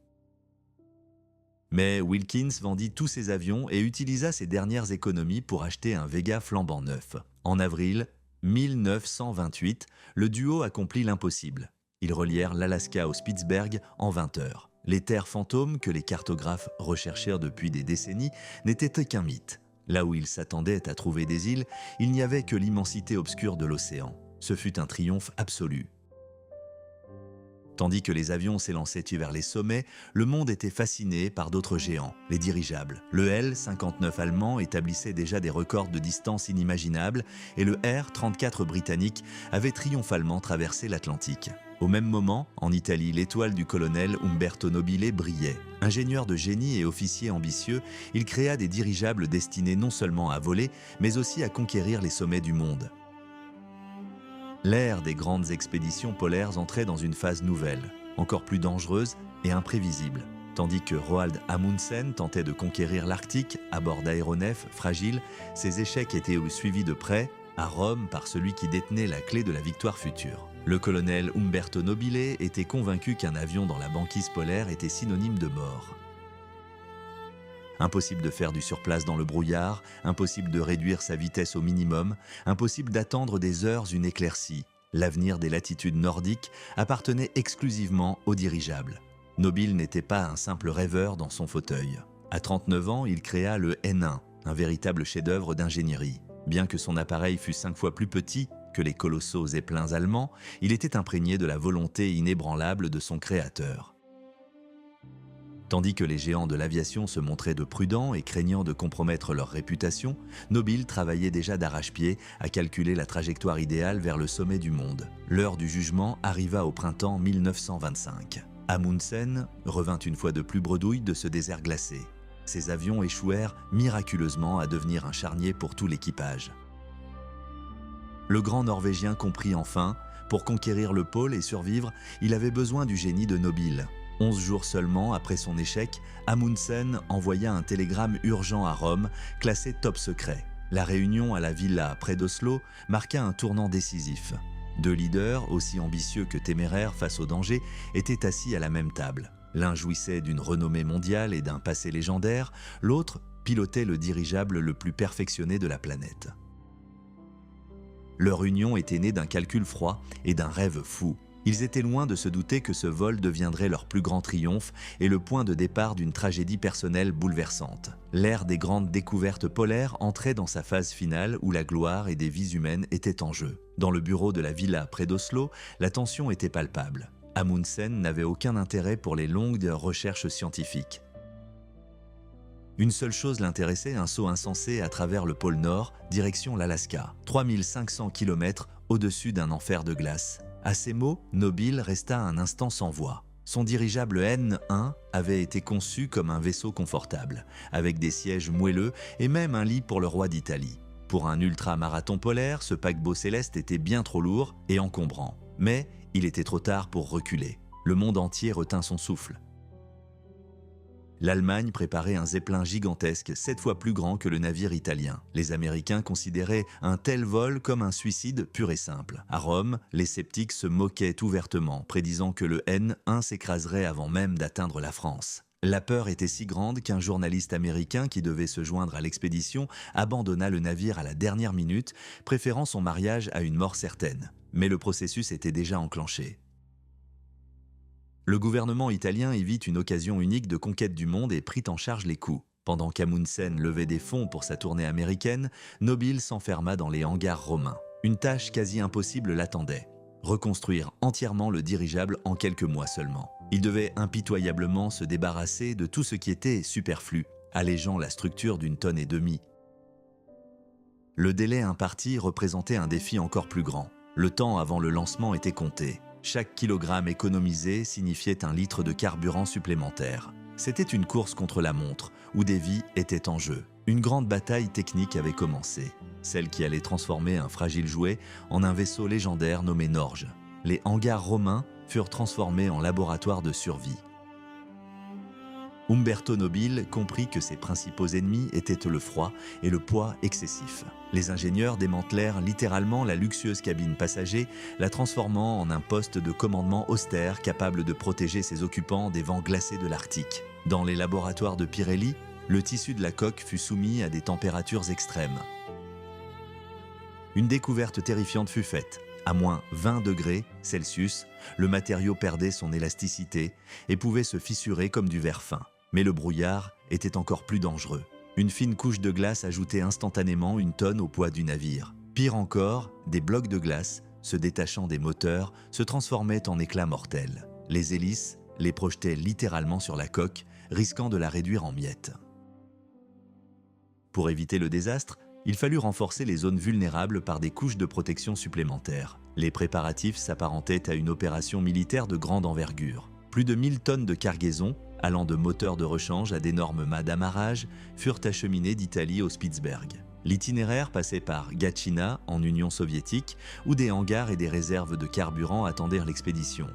Speaker 1: Mais Wilkins vendit tous ses avions et utilisa ses dernières économies pour acheter un Vega flambant neuf. En avril 1928, le duo accomplit l'impossible. Ils relièrent l'Alaska au Spitzberg en 20 heures. Les terres fantômes que les cartographes recherchèrent depuis des décennies n'étaient qu'un mythe. Là où ils s'attendaient à trouver des îles, il n'y avait que l'immensité obscure de l'océan. Ce fut un triomphe absolu. Tandis que les avions s'élançaient vers les sommets, le monde était fasciné par d'autres géants, les dirigeables. Le L-59 allemand établissait déjà des records de distance inimaginables et le R-34 britannique avait triomphalement traversé l'Atlantique. Au même moment, en Italie, l'étoile du colonel Umberto Nobile brillait. Ingénieur de génie et officier ambitieux, il créa des dirigeables destinés non seulement à voler, mais aussi à conquérir les sommets du monde. L'ère des grandes expéditions polaires entrait dans une phase nouvelle, encore plus dangereuse et imprévisible. Tandis que Roald Amundsen tentait de conquérir l'Arctique à bord d'aéronefs fragiles, ses échecs étaient suivis de près, à Rome, par celui qui détenait la clé de la victoire future. Le colonel Umberto Nobile était convaincu qu'un avion dans la banquise polaire était synonyme de mort. Impossible de faire du surplace dans le brouillard, impossible de réduire sa vitesse au minimum, impossible d'attendre des heures une éclaircie. L'avenir des latitudes nordiques appartenait exclusivement aux dirigeables. Nobile n'était pas un simple rêveur dans son fauteuil. À 39 ans, il créa le N1, un véritable chef-d'œuvre d'ingénierie. Bien que son appareil fût 5 fois plus petit que les colossaux zeppelins allemands, il était imprégné de la volonté inébranlable de son créateur. Tandis que les géants de l'aviation se montraient de prudents et craignant de compromettre leur réputation, Nobile travaillait déjà d'arrache-pied à calculer la trajectoire idéale vers le sommet du monde. L'heure du jugement arriva au printemps 1925. Amundsen revint une fois de plus bredouille de ce désert glacé. Ses avions échouèrent miraculeusement à devenir un charnier pour tout l'équipage. Le grand Norvégien comprit enfin, pour conquérir le pôle et survivre, il avait besoin du génie de Nobile. 11 jours seulement après son échec, Amundsen envoya un télégramme urgent à Rome, classé top secret. La réunion à la villa près d'Oslo marqua un tournant décisif. Deux leaders, aussi ambitieux que téméraires face au danger, étaient assis à la même table. L'un jouissait d'une renommée mondiale et d'un passé légendaire, l'autre pilotait le dirigeable le plus perfectionné de la planète. Leur union était née d'un calcul froid et d'un rêve fou. Ils étaient loin de se douter que ce vol deviendrait leur plus grand triomphe et le point de départ d'une tragédie personnelle bouleversante. L'ère des grandes découvertes polaires entrait dans sa phase finale où la gloire et des vies humaines étaient en jeu. Dans le bureau de la villa près d'Oslo, la tension était palpable. Amundsen n'avait aucun intérêt pour les longues recherches scientifiques. Une seule chose l'intéressait, un saut insensé à travers le pôle Nord, direction l'Alaska, 3500 km au-dessus d'un enfer de glace. À ces mots, Nobile resta un instant sans voix. Son dirigeable N1 avait été conçu comme un vaisseau confortable, avec des sièges moelleux et même un lit pour le roi d'Italie. Pour un ultra-marathon polaire, ce paquebot céleste était bien trop lourd et encombrant. Mais il était trop tard pour reculer. Le monde entier retint son souffle. L'Allemagne préparait un zeppelin gigantesque, 7 fois plus grand que le navire italien. Les Américains considéraient un tel vol comme un suicide pur et simple. À Rome, les sceptiques se moquaient ouvertement, prédisant que le N1 s'écraserait avant même d'atteindre la France. La peur était si grande qu'un journaliste américain qui devait se joindre à l'expédition abandonna le navire à la dernière minute, préférant son mariage à une mort certaine. Mais le processus était déjà enclenché. Le gouvernement italien y vit une occasion unique de conquête du monde et prit en charge les coûts. Pendant qu'Amundsen levait des fonds pour sa tournée américaine, Nobile s'enferma dans les hangars romains. Une tâche quasi impossible l'attendait. Reconstruire entièrement le dirigeable en quelques mois seulement. Il devait impitoyablement se débarrasser de tout ce qui était superflu, allégeant la structure d'1,5 tonne. Le délai imparti représentait un défi encore plus grand. Le temps avant le lancement était compté. Chaque kilogramme économisé signifiait 1 litre de carburant supplémentaire. C'était une course contre la montre, où des vies étaient en jeu. Une grande bataille technique avait commencé, celle qui allait transformer un fragile jouet en un vaisseau légendaire nommé Norge. Les hangars romains furent transformés en laboratoire de survie. Umberto Nobile comprit que ses principaux ennemis étaient le froid et le poids excessif. Les ingénieurs démantelèrent littéralement la luxueuse cabine passager, la transformant en un poste de commandement austère capable de protéger ses occupants des vents glacés de l'Arctique. Dans les laboratoires de Pirelli, le tissu de la coque fut soumis à des températures extrêmes. Une découverte terrifiante fut faite. À moins 20 degrés Celsius, le matériau perdait son élasticité et pouvait se fissurer comme du verre fin. Mais le brouillard était encore plus dangereux. Une fine couche de glace ajoutait instantanément 1 tonne au poids du navire. Pire encore, des blocs de glace, se détachant des moteurs, se transformaient en éclats mortels. Les hélices les projetaient littéralement sur la coque, risquant de la réduire en miettes. Pour éviter le désastre, il fallut renforcer les zones vulnérables par des couches de protection supplémentaires. Les préparatifs s'apparentaient à une opération militaire de grande envergure. Plus de 1000 tonnes de cargaison, allant de moteurs de rechange à d'énormes mâts d'amarrage, furent acheminées d'Italie au Spitzberg. L'itinéraire passait par Gatchina, en Union soviétique, où des hangars et des réserves de carburant attendirent l'expédition.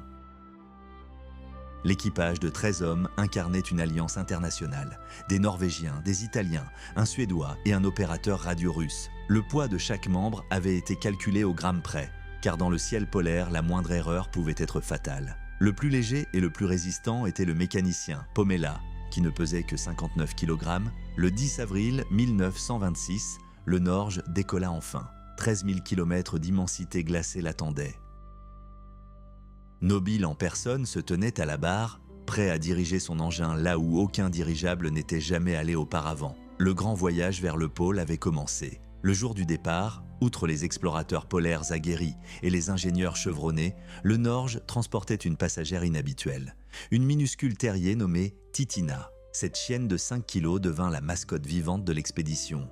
Speaker 1: L'équipage de 13 hommes incarnait une alliance internationale. Des Norvégiens, des Italiens, un Suédois et un opérateur radio russe. Le poids de chaque membre avait été calculé au gramme près, car dans le ciel polaire, la moindre erreur pouvait être fatale. Le plus léger et le plus résistant était le mécanicien, Pomela, qui ne pesait que 59 kg. Le 10 avril 1926, le Norge décolla enfin. 13 000 km d'immensité glacée l'attendaient. Nobile en personne se tenait à la barre, prêt à diriger son engin là où aucun dirigeable n'était jamais allé auparavant. Le grand voyage vers le pôle avait commencé. Le jour du départ, outre les explorateurs polaires aguerris et les ingénieurs chevronnés, le Norge transportait une passagère inhabituelle. Une minuscule terrier nommée Titina. Cette chienne de 5 kilos devint la mascotte vivante de l'expédition.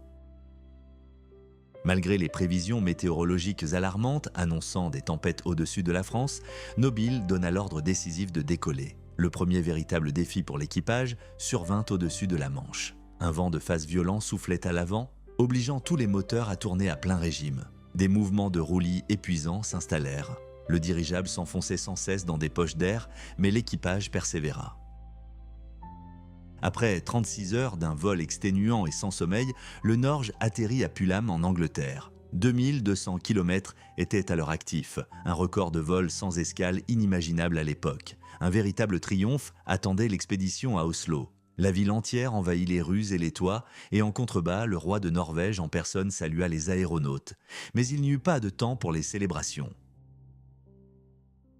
Speaker 1: Malgré les prévisions météorologiques alarmantes annonçant des tempêtes au-dessus de la France, Nobile donna l'ordre décisif de décoller. Le premier véritable défi pour l'équipage survint au-dessus de la Manche. Un vent de face violent soufflait à l'avant, obligeant tous les moteurs à tourner à plein régime. Des mouvements de roulis épuisants s'installèrent. Le dirigeable s'enfonçait sans cesse dans des poches d'air, mais l'équipage persévéra. Après 36 heures d'un vol exténuant et sans sommeil, le Norge atterrit à Fulham en Angleterre. 2200 km étaient à leur actif, un record de vol sans escale inimaginable à l'époque. Un véritable triomphe attendait l'expédition à Oslo. La ville entière envahit les rues et les toits, et en contrebas, le roi de Norvège en personne salua les aéronautes. Mais il n'y eut pas de temps pour les célébrations.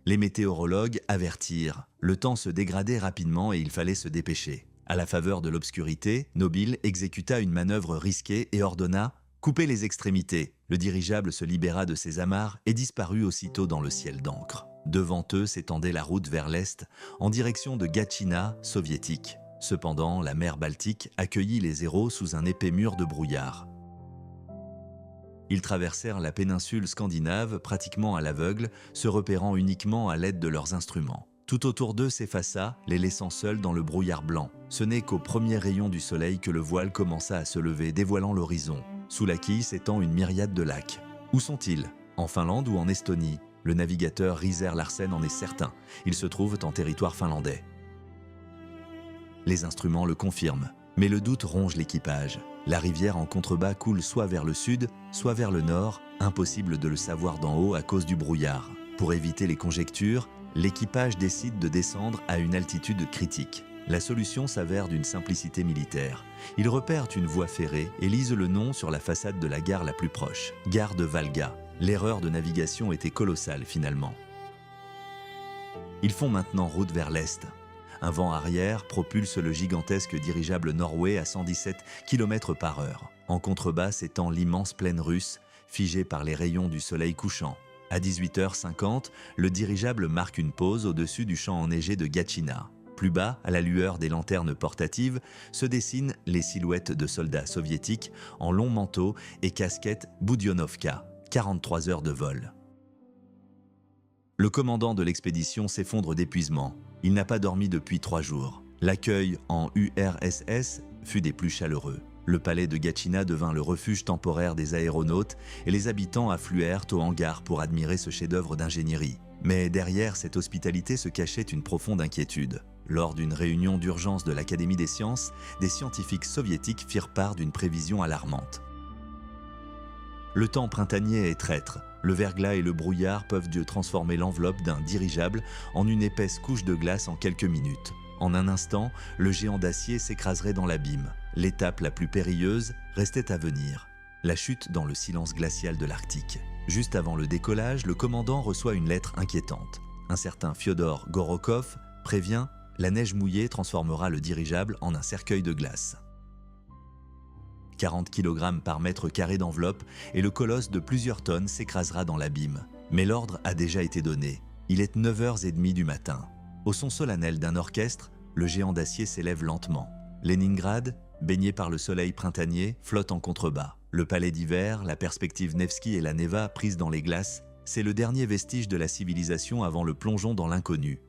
Speaker 1: Les météorologues avertirent. Le temps se dégradait rapidement et il fallait se dépêcher. À la faveur de l'obscurité, Nobile exécuta une manœuvre risquée et ordonna « Coupez les extrémités ». Le dirigeable se libéra de ses amarres et disparut aussitôt dans le ciel d'encre. Devant eux s'étendait la route vers l'est, en direction de Gatchina, soviétique. Cependant, la mer Baltique accueillit les héros sous un épais mur de brouillard. Ils traversèrent la péninsule scandinave pratiquement à l'aveugle, se repérant uniquement à l'aide de leurs instruments. Tout autour d'eux s'effaça, les laissant seuls dans le brouillard blanc. Ce n'est qu'au premier rayon du soleil que le voile commença à se lever, dévoilant l'horizon. Sous la quille s'étend une myriade de lacs. Où sont-ils? En Finlande ou en Estonie? Le navigateur Riser Larsen en est certain. Ils se trouvent en territoire finlandais. Les instruments le confirment. Mais le doute ronge l'équipage. La rivière en contrebas coule soit vers le sud, soit vers le nord. Impossible de le savoir d'en haut à cause du brouillard. Pour éviter les conjectures, l'équipage décide de descendre à une altitude critique. La solution s'avère d'une simplicité militaire. Ils repèrent une voie ferrée et lisent le nom sur la façade de la gare la plus proche, gare de Valga. L'erreur de navigation était colossale finalement. Ils font maintenant route vers l'est. Un vent arrière propulse le gigantesque dirigeable Norway à 117 km/h. En contrebas s'étend l'immense plaine russe, figée par les rayons du soleil couchant. À 18h50, le dirigeable marque une pause au-dessus du champ enneigé de Gatchina. Plus bas, à la lueur des lanternes portatives, se dessinent les silhouettes de soldats soviétiques en longs manteaux et casquettes Budyonnovka, 43 heures de vol. Le commandant de l'expédition s'effondre d'épuisement. Il n'a pas dormi depuis 3 jours. L'accueil en URSS fut des plus chaleureux. Le palais de Gatchina devint le refuge temporaire des aéronautes et les habitants affluèrent au hangar pour admirer ce chef-d'œuvre d'ingénierie. Mais derrière cette hospitalité se cachait une profonde inquiétude. Lors d'une réunion d'urgence de l'Académie des sciences, des scientifiques soviétiques firent part d'une prévision alarmante. Le temps printanier est traître. Le verglas et le brouillard peuvent transformer l'enveloppe d'un dirigeable en une épaisse couche de glace en quelques minutes. En un instant, le géant d'acier s'écraserait dans l'abîme. L'étape la plus périlleuse restait à venir. La chute dans le silence glacial de l'Arctique. Juste avant le décollage, le commandant reçoit une lettre inquiétante. Un certain Fyodor Gorokhov prévient « La neige mouillée transformera le dirigeable en un cercueil de glace ». 40 kg par mètre carré d'enveloppe et le colosse de plusieurs tonnes s'écrasera dans l'abîme. Mais l'ordre a déjà été donné. Il est 9h30 du matin. Au son solennel d'un orchestre, le géant d'acier s'élève lentement. Leningrad, baigné par le soleil printanier, flotte en contrebas. Le palais d'hiver, la perspective Nevsky et la Neva prise dans les glaces, c'est le dernier vestige de la civilisation avant le plongeon dans l'inconnu.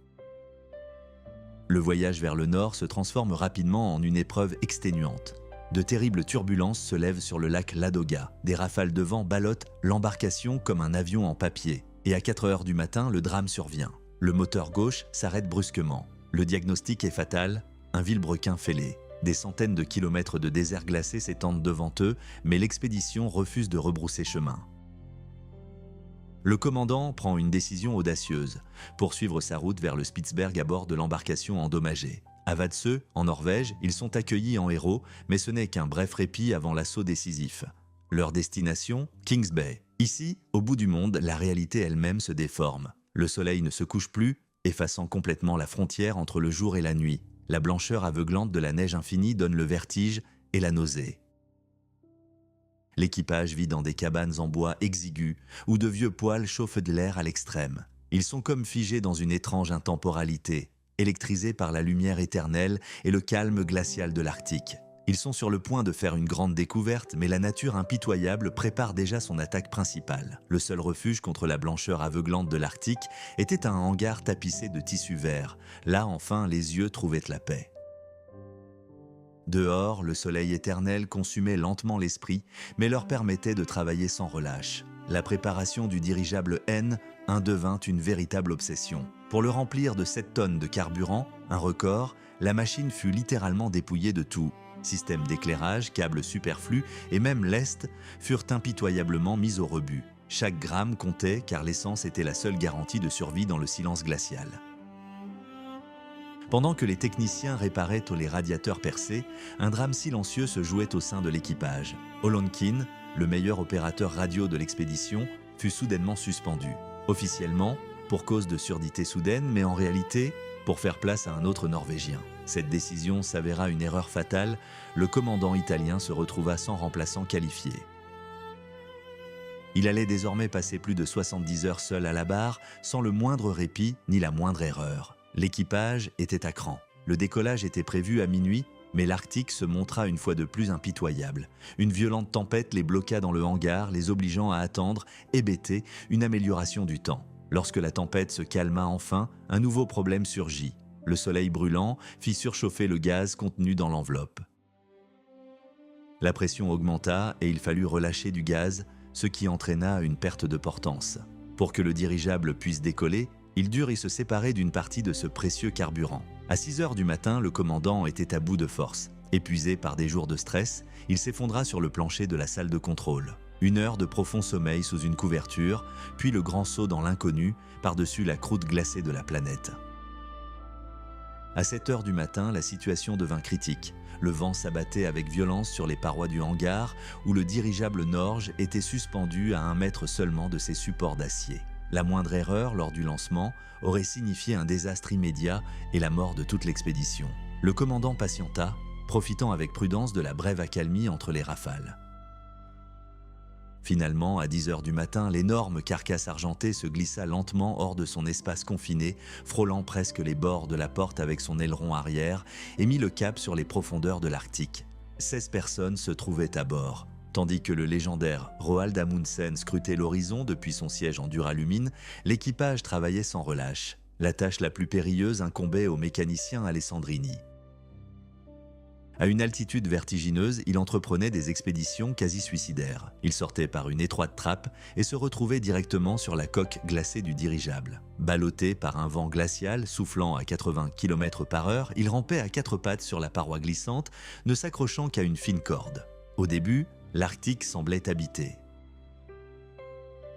Speaker 1: Le voyage vers le nord se transforme rapidement en une épreuve exténuante. De terribles turbulences se lèvent sur le lac Ladoga. Des rafales de vent ballottent l'embarcation comme un avion en papier. Et à 4 heures du matin, le drame survient. Le moteur gauche s'arrête brusquement. Le diagnostic est fatal, un vilebrequin fêlé. Des centaines de kilomètres de désert glacé s'étendent devant eux, mais l'expédition refuse de rebrousser chemin. Le commandant prend une décision audacieuse, poursuivre sa route vers le Spitzberg à bord de l'embarcation endommagée. À Vadsø, en Norvège, ils sont accueillis en héros, mais ce n'est qu'un bref répit avant l'assaut décisif. Leur destination, Kings Bay. Ici, au bout du monde, la réalité elle-même se déforme. Le soleil ne se couche plus, effaçant complètement la frontière entre le jour et la nuit. La blancheur aveuglante de la neige infinie donne le vertige et la nausée. L'équipage vit dans des cabanes en bois exigus, où de vieux poêles chauffent de l'air à l'extrême. Ils sont comme figés dans une étrange intemporalité, électrisés par la lumière éternelle et le calme glacial de l'Arctique. Ils sont sur le point de faire une grande découverte, mais la nature impitoyable prépare déjà son attaque principale. Le seul refuge contre la blancheur aveuglante de l'Arctique était un hangar tapissé de tissu vert. Là, enfin, les yeux trouvaient la paix. Dehors, le soleil éternel consumait lentement l'esprit, mais leur permettait de travailler sans relâche. La préparation du dirigeable N devint une véritable obsession. Pour le remplir de 7 tonnes de carburant, un record, la machine fut littéralement dépouillée de tout. Système d'éclairage, câbles superflus et même lest furent impitoyablement mis au rebut. Chaque gramme comptait car l'essence était la seule garantie de survie dans le silence glacial. Pendant que les techniciens réparaient les radiateurs percés, un drame silencieux se jouait au sein de l'équipage. Olonkin, le meilleur opérateur radio de l'expédition, fut soudainement suspendu. Officiellement, pour cause de surdité soudaine, mais en réalité, pour faire place à un autre Norvégien. Cette décision s'avéra une erreur fatale, le commandant italien se retrouva sans remplaçant qualifié. Il allait désormais passer plus de 70 heures seul à la barre, sans le moindre répit ni la moindre erreur. L'équipage était à cran. Le décollage était prévu à minuit, mais l'Arctique se montra une fois de plus impitoyable. Une violente tempête les bloqua dans le hangar, les obligeant à attendre, hébétés, une amélioration du temps. Lorsque la tempête se calma enfin, un nouveau problème surgit. Le soleil brûlant fit surchauffer le gaz contenu dans l'enveloppe. La pression augmenta et il fallut relâcher du gaz, ce qui entraîna une perte de portance. Pour que le dirigeable puisse décoller, ils durent y se séparer d'une partie de ce précieux carburant. À 6 heures du matin, le commandant était à bout de force. Épuisé par des jours de stress, il s'effondra sur le plancher de la salle de contrôle. 1 heure de profond sommeil sous une couverture, puis le grand saut dans l'inconnu, par-dessus la croûte glacée de la planète. À 7 heures du matin, la situation devint critique. Le vent s'abattait avec violence sur les parois du hangar, où le dirigeable Norge était suspendu à 1 mètre seulement de ses supports d'acier. La moindre erreur lors du lancement aurait signifié un désastre immédiat et la mort de toute l'expédition. Le commandant patienta, profitant avec prudence de la brève accalmie entre les rafales. Finalement, à 10 heures du matin, l'énorme carcasse argentée se glissa lentement hors de son espace confiné, frôlant presque les bords de la porte avec son aileron arrière, et mit le cap sur les profondeurs de l'Arctique. 16 personnes se trouvaient à bord. Tandis que le légendaire Roald Amundsen scrutait l'horizon depuis son siège en duralumine, l'équipage travaillait sans relâche. La tâche la plus périlleuse incombait au mécanicien Alessandrini. À une altitude vertigineuse, il entreprenait des expéditions quasi suicidaires. Il sortait par une étroite trappe et se retrouvait directement sur la coque glacée du dirigeable. Ballotté par un vent glacial soufflant à 80 km/h, il rampait à quatre pattes sur la paroi glissante, ne s'accrochant qu'à une fine corde. Au début, l'Arctique semblait habité.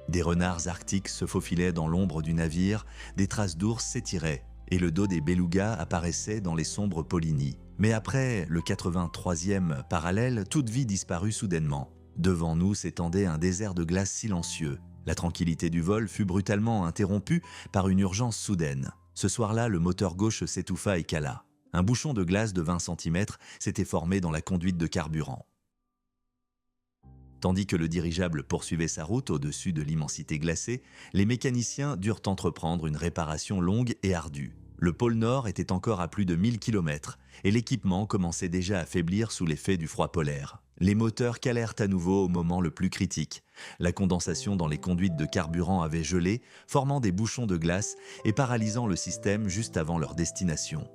Speaker 1: Des renards arctiques se faufilaient dans l'ombre du navire, des traces d'ours s'étiraient, et le dos des belugas apparaissait dans les sombres pollinies. Mais après le 83e parallèle, toute vie disparut soudainement. Devant nous s'étendait un désert de glace silencieux. La tranquillité du vol fut brutalement interrompue par une urgence soudaine. Ce soir-là, le moteur gauche s'étouffa et cala. Un bouchon de glace de 20 cm s'était formé dans la conduite de carburant. Tandis que le dirigeable poursuivait sa route au-dessus de l'immensité glacée, les mécaniciens durent entreprendre une réparation longue et ardue. Le pôle Nord était encore à plus de 1000 km et l'équipement commençait déjà à faiblir sous l'effet du froid polaire. Les moteurs calèrent à nouveau au moment le plus critique. La condensation dans les conduites de carburant avait gelé, formant des bouchons de glace et paralysant le système juste avant leur destination.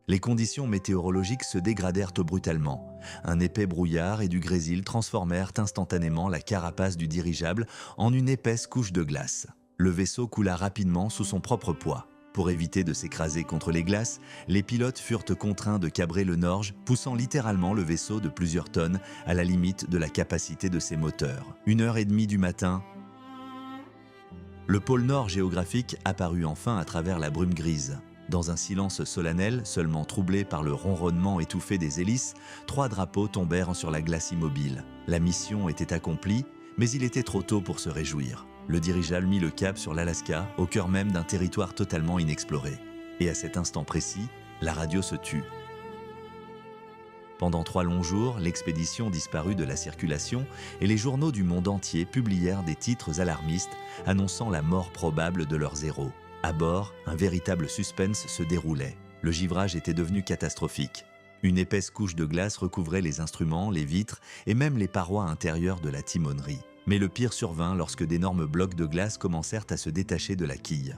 Speaker 1: Les conditions météorologiques se dégradèrent brutalement. Un épais brouillard et du grésil transformèrent instantanément la carapace du dirigeable en une épaisse couche de glace. Le vaisseau coula rapidement sous son propre poids. Pour éviter de s'écraser contre les glaces, les pilotes furent contraints de cabrer le Norge, poussant littéralement le vaisseau de plusieurs tonnes à la limite de la capacité de ses moteurs. 1h30 du matin, le pôle Nord géographique apparut enfin à travers la brume grise. Dans un silence solennel, seulement troublé par le ronronnement étouffé des hélices, 3 drapeaux tombèrent sur la glace immobile. La mission était accomplie, mais il était trop tôt pour se réjouir. Le dirigeable mit le cap sur l'Alaska, au cœur même d'un territoire totalement inexploré. Et à cet instant précis, la radio se tut. Pendant 3 longs jours, l'expédition disparut de la circulation et les journaux du monde entier publièrent des titres alarmistes annonçant la mort probable de leurs héros. À bord, un véritable suspense se déroulait. Le givrage était devenu catastrophique. Une épaisse couche de glace recouvrait les instruments, les vitres et même les parois intérieures de la timonerie. Mais le pire survint lorsque d'énormes blocs de glace commencèrent à se détacher de la quille.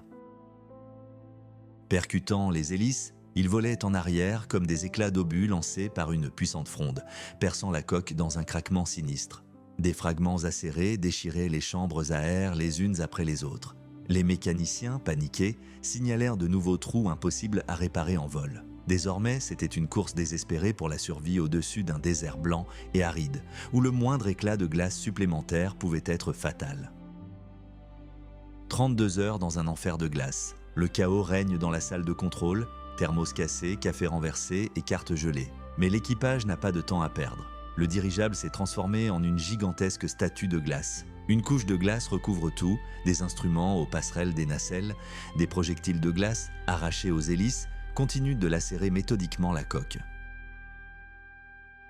Speaker 1: Percutant les hélices, ils volaient en arrière comme des éclats d'obus lancés par une puissante fronde, perçant la coque dans un craquement sinistre. Des fragments acérés déchiraient les chambres à air les unes après les autres. Les mécaniciens, paniqués, signalèrent de nouveaux trous impossibles à réparer en vol. Désormais, c'était une course désespérée pour la survie au-dessus d'un désert blanc et aride, où le moindre éclat de glace supplémentaire pouvait être fatal. 32 heures dans un enfer de glace. Le chaos règne dans la salle de contrôle, thermos cassés, café renversé et cartes gelées. Mais l'équipage n'a pas de temps à perdre. Le dirigeable s'est transformé en une gigantesque statue de glace. Une couche de glace recouvre tout, des instruments aux passerelles des nacelles, des projectiles de glace arrachés aux hélices, continue de lacérer méthodiquement la coque.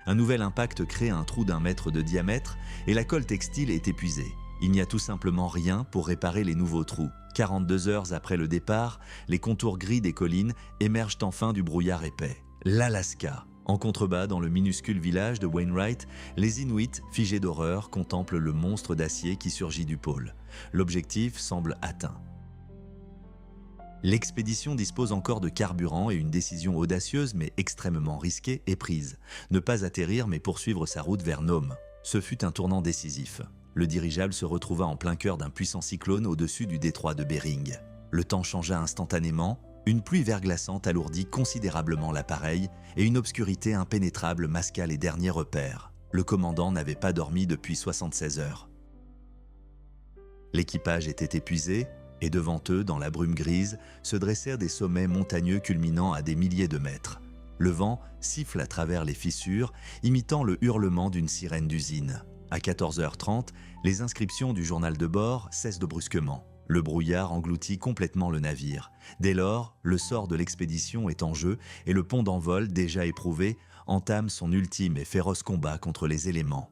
Speaker 1: Un nouvel impact crée un trou d'1 mètre de diamètre et la colle textile est épuisée. Il n'y a tout simplement rien pour réparer les nouveaux trous. 42 heures après le départ, les contours gris des collines émergent enfin du brouillard épais. L'Alaska. En contrebas, dans le minuscule village de Wainwright, les Inuits, figés d'horreur, contemplent le monstre d'acier qui surgit du pôle. L'objectif semble atteint. L'expédition dispose encore de carburant et une décision audacieuse mais extrêmement risquée est prise. Ne pas atterrir mais poursuivre sa route vers Nome. Ce fut un tournant décisif. Le dirigeable se retrouva en plein cœur d'un puissant cyclone au-dessus du détroit de Bering. Le temps changea instantanément, une pluie verglaçante alourdit considérablement l'appareil et une obscurité impénétrable masqua les derniers repères. Le commandant n'avait pas dormi depuis 76 heures. L'équipage était épuisé, et devant eux, dans la brume grise, se dressèrent des sommets montagneux culminant à des milliers de mètres. Le vent siffle à travers les fissures, imitant le hurlement d'une sirène d'usine. À 14h30, les inscriptions du journal de bord cessent de brusquement. Le brouillard engloutit complètement le navire. Dès lors, le sort de l'expédition est en jeu et le pont d'envol, déjà éprouvé, entame son ultime et féroce combat contre les éléments.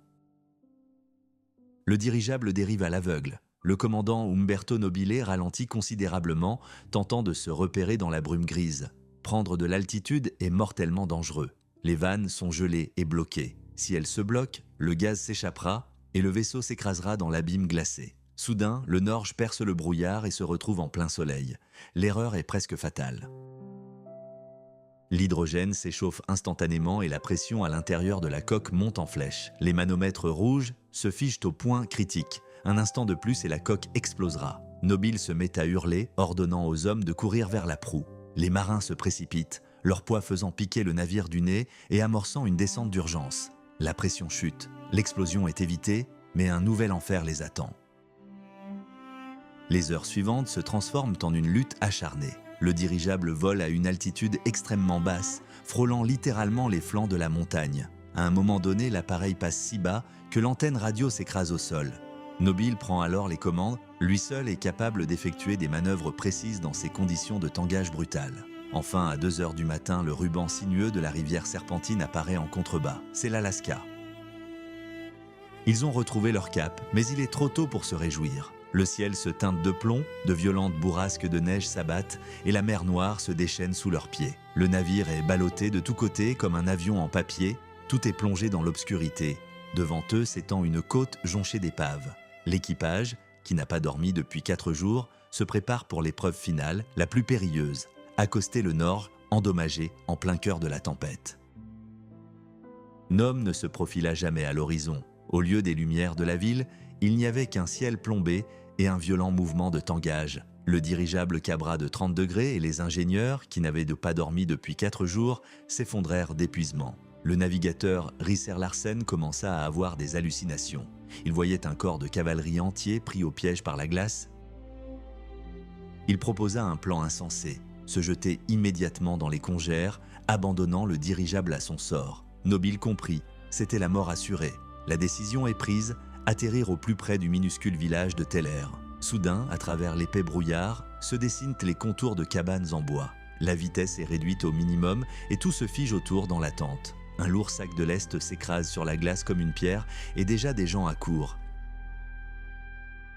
Speaker 1: Le dirigeable dérive à l'aveugle. Le commandant Umberto Nobile ralentit considérablement, tentant de se repérer dans la brume grise. Prendre de l'altitude est mortellement dangereux. Les vannes sont gelées et bloquées. Si elles se bloquent, le gaz s'échappera et le vaisseau s'écrasera dans l'abîme glacé. Soudain, le Norge perce le brouillard et se retrouve en plein soleil. L'erreur est presque fatale. L'hydrogène s'échauffe instantanément et la pression à l'intérieur de la coque monte en flèche. Les manomètres rouges se figent au point critique. Un instant de plus et la coque explosera. Nobile se met à hurler, ordonnant aux hommes de courir vers la proue. Les marins se précipitent, leur poids faisant piquer le navire du nez et amorçant une descente d'urgence. La pression chute, l'explosion est évitée, mais un nouvel enfer les attend. Les heures suivantes se transforment en une lutte acharnée. Le dirigeable vole à une altitude extrêmement basse, frôlant littéralement les flancs de la montagne. À un moment donné, l'appareil passe si bas que l'antenne radio s'écrase au sol. Nobile prend alors les commandes, lui seul est capable d'effectuer des manœuvres précises dans ces conditions de tangage brutal. Enfin, à 2h du matin, le ruban sinueux de la rivière Serpentine apparaît en contrebas. C'est l'Alaska. Ils ont retrouvé leur cap, mais il est trop tôt pour se réjouir. Le ciel se teinte de plomb, de violentes bourrasques de neige s'abattent et la mer Noire se déchaîne sous leurs pieds. Le navire est ballotté de tous côtés comme un avion en papier, tout est plongé dans l'obscurité. Devant eux s'étend une côte jonchée d'épaves. L'équipage, qui n'a pas dormi depuis 4 jours, se prépare pour l'épreuve finale, la plus périlleuse, accoster le Nord, endommagé en plein cœur de la tempête. Nome ne se profila jamais à l'horizon. Au lieu des lumières de la ville, il n'y avait qu'un ciel plombé et un violent mouvement de tangage. Le dirigeable cabra de 30 degrés et les ingénieurs, qui n'avaient pas dormi depuis 4 jours, s'effondrèrent d'épuisement. Le navigateur Risser Larsen commença à avoir des hallucinations. Il voyait un corps de cavalerie entier pris au piège par la glace. Il proposa un plan insensé, se jeter immédiatement dans les congères, abandonnant le dirigeable à son sort. Nobile comprit, c'était la mort assurée. La décision est prise, atterrir au plus près du minuscule village de Teller. Soudain, à travers l'épais brouillard, se dessinent les contours de cabanes en bois. La vitesse est réduite au minimum et tout se fige autour dans l'attente. Un lourd sac de lest s'écrase sur la glace comme une pierre et déjà des gens accourent.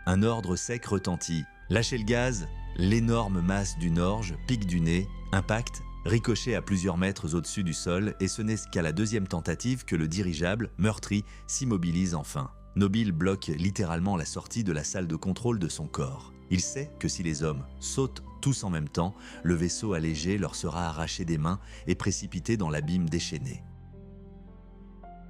Speaker 1: Un ordre sec retentit. Lâchez le gaz. L'énorme masse du Norge pique du nez, impact, ricochet à plusieurs mètres au-dessus du sol et ce n'est qu'à la deuxième tentative que le dirigeable, meurtri, s'immobilise enfin. Nobile bloque littéralement la sortie de la salle de contrôle de son corps. Il sait que si les hommes sautent tous en même temps, le vaisseau allégé leur sera arraché des mains et précipité dans l'abîme déchaîné.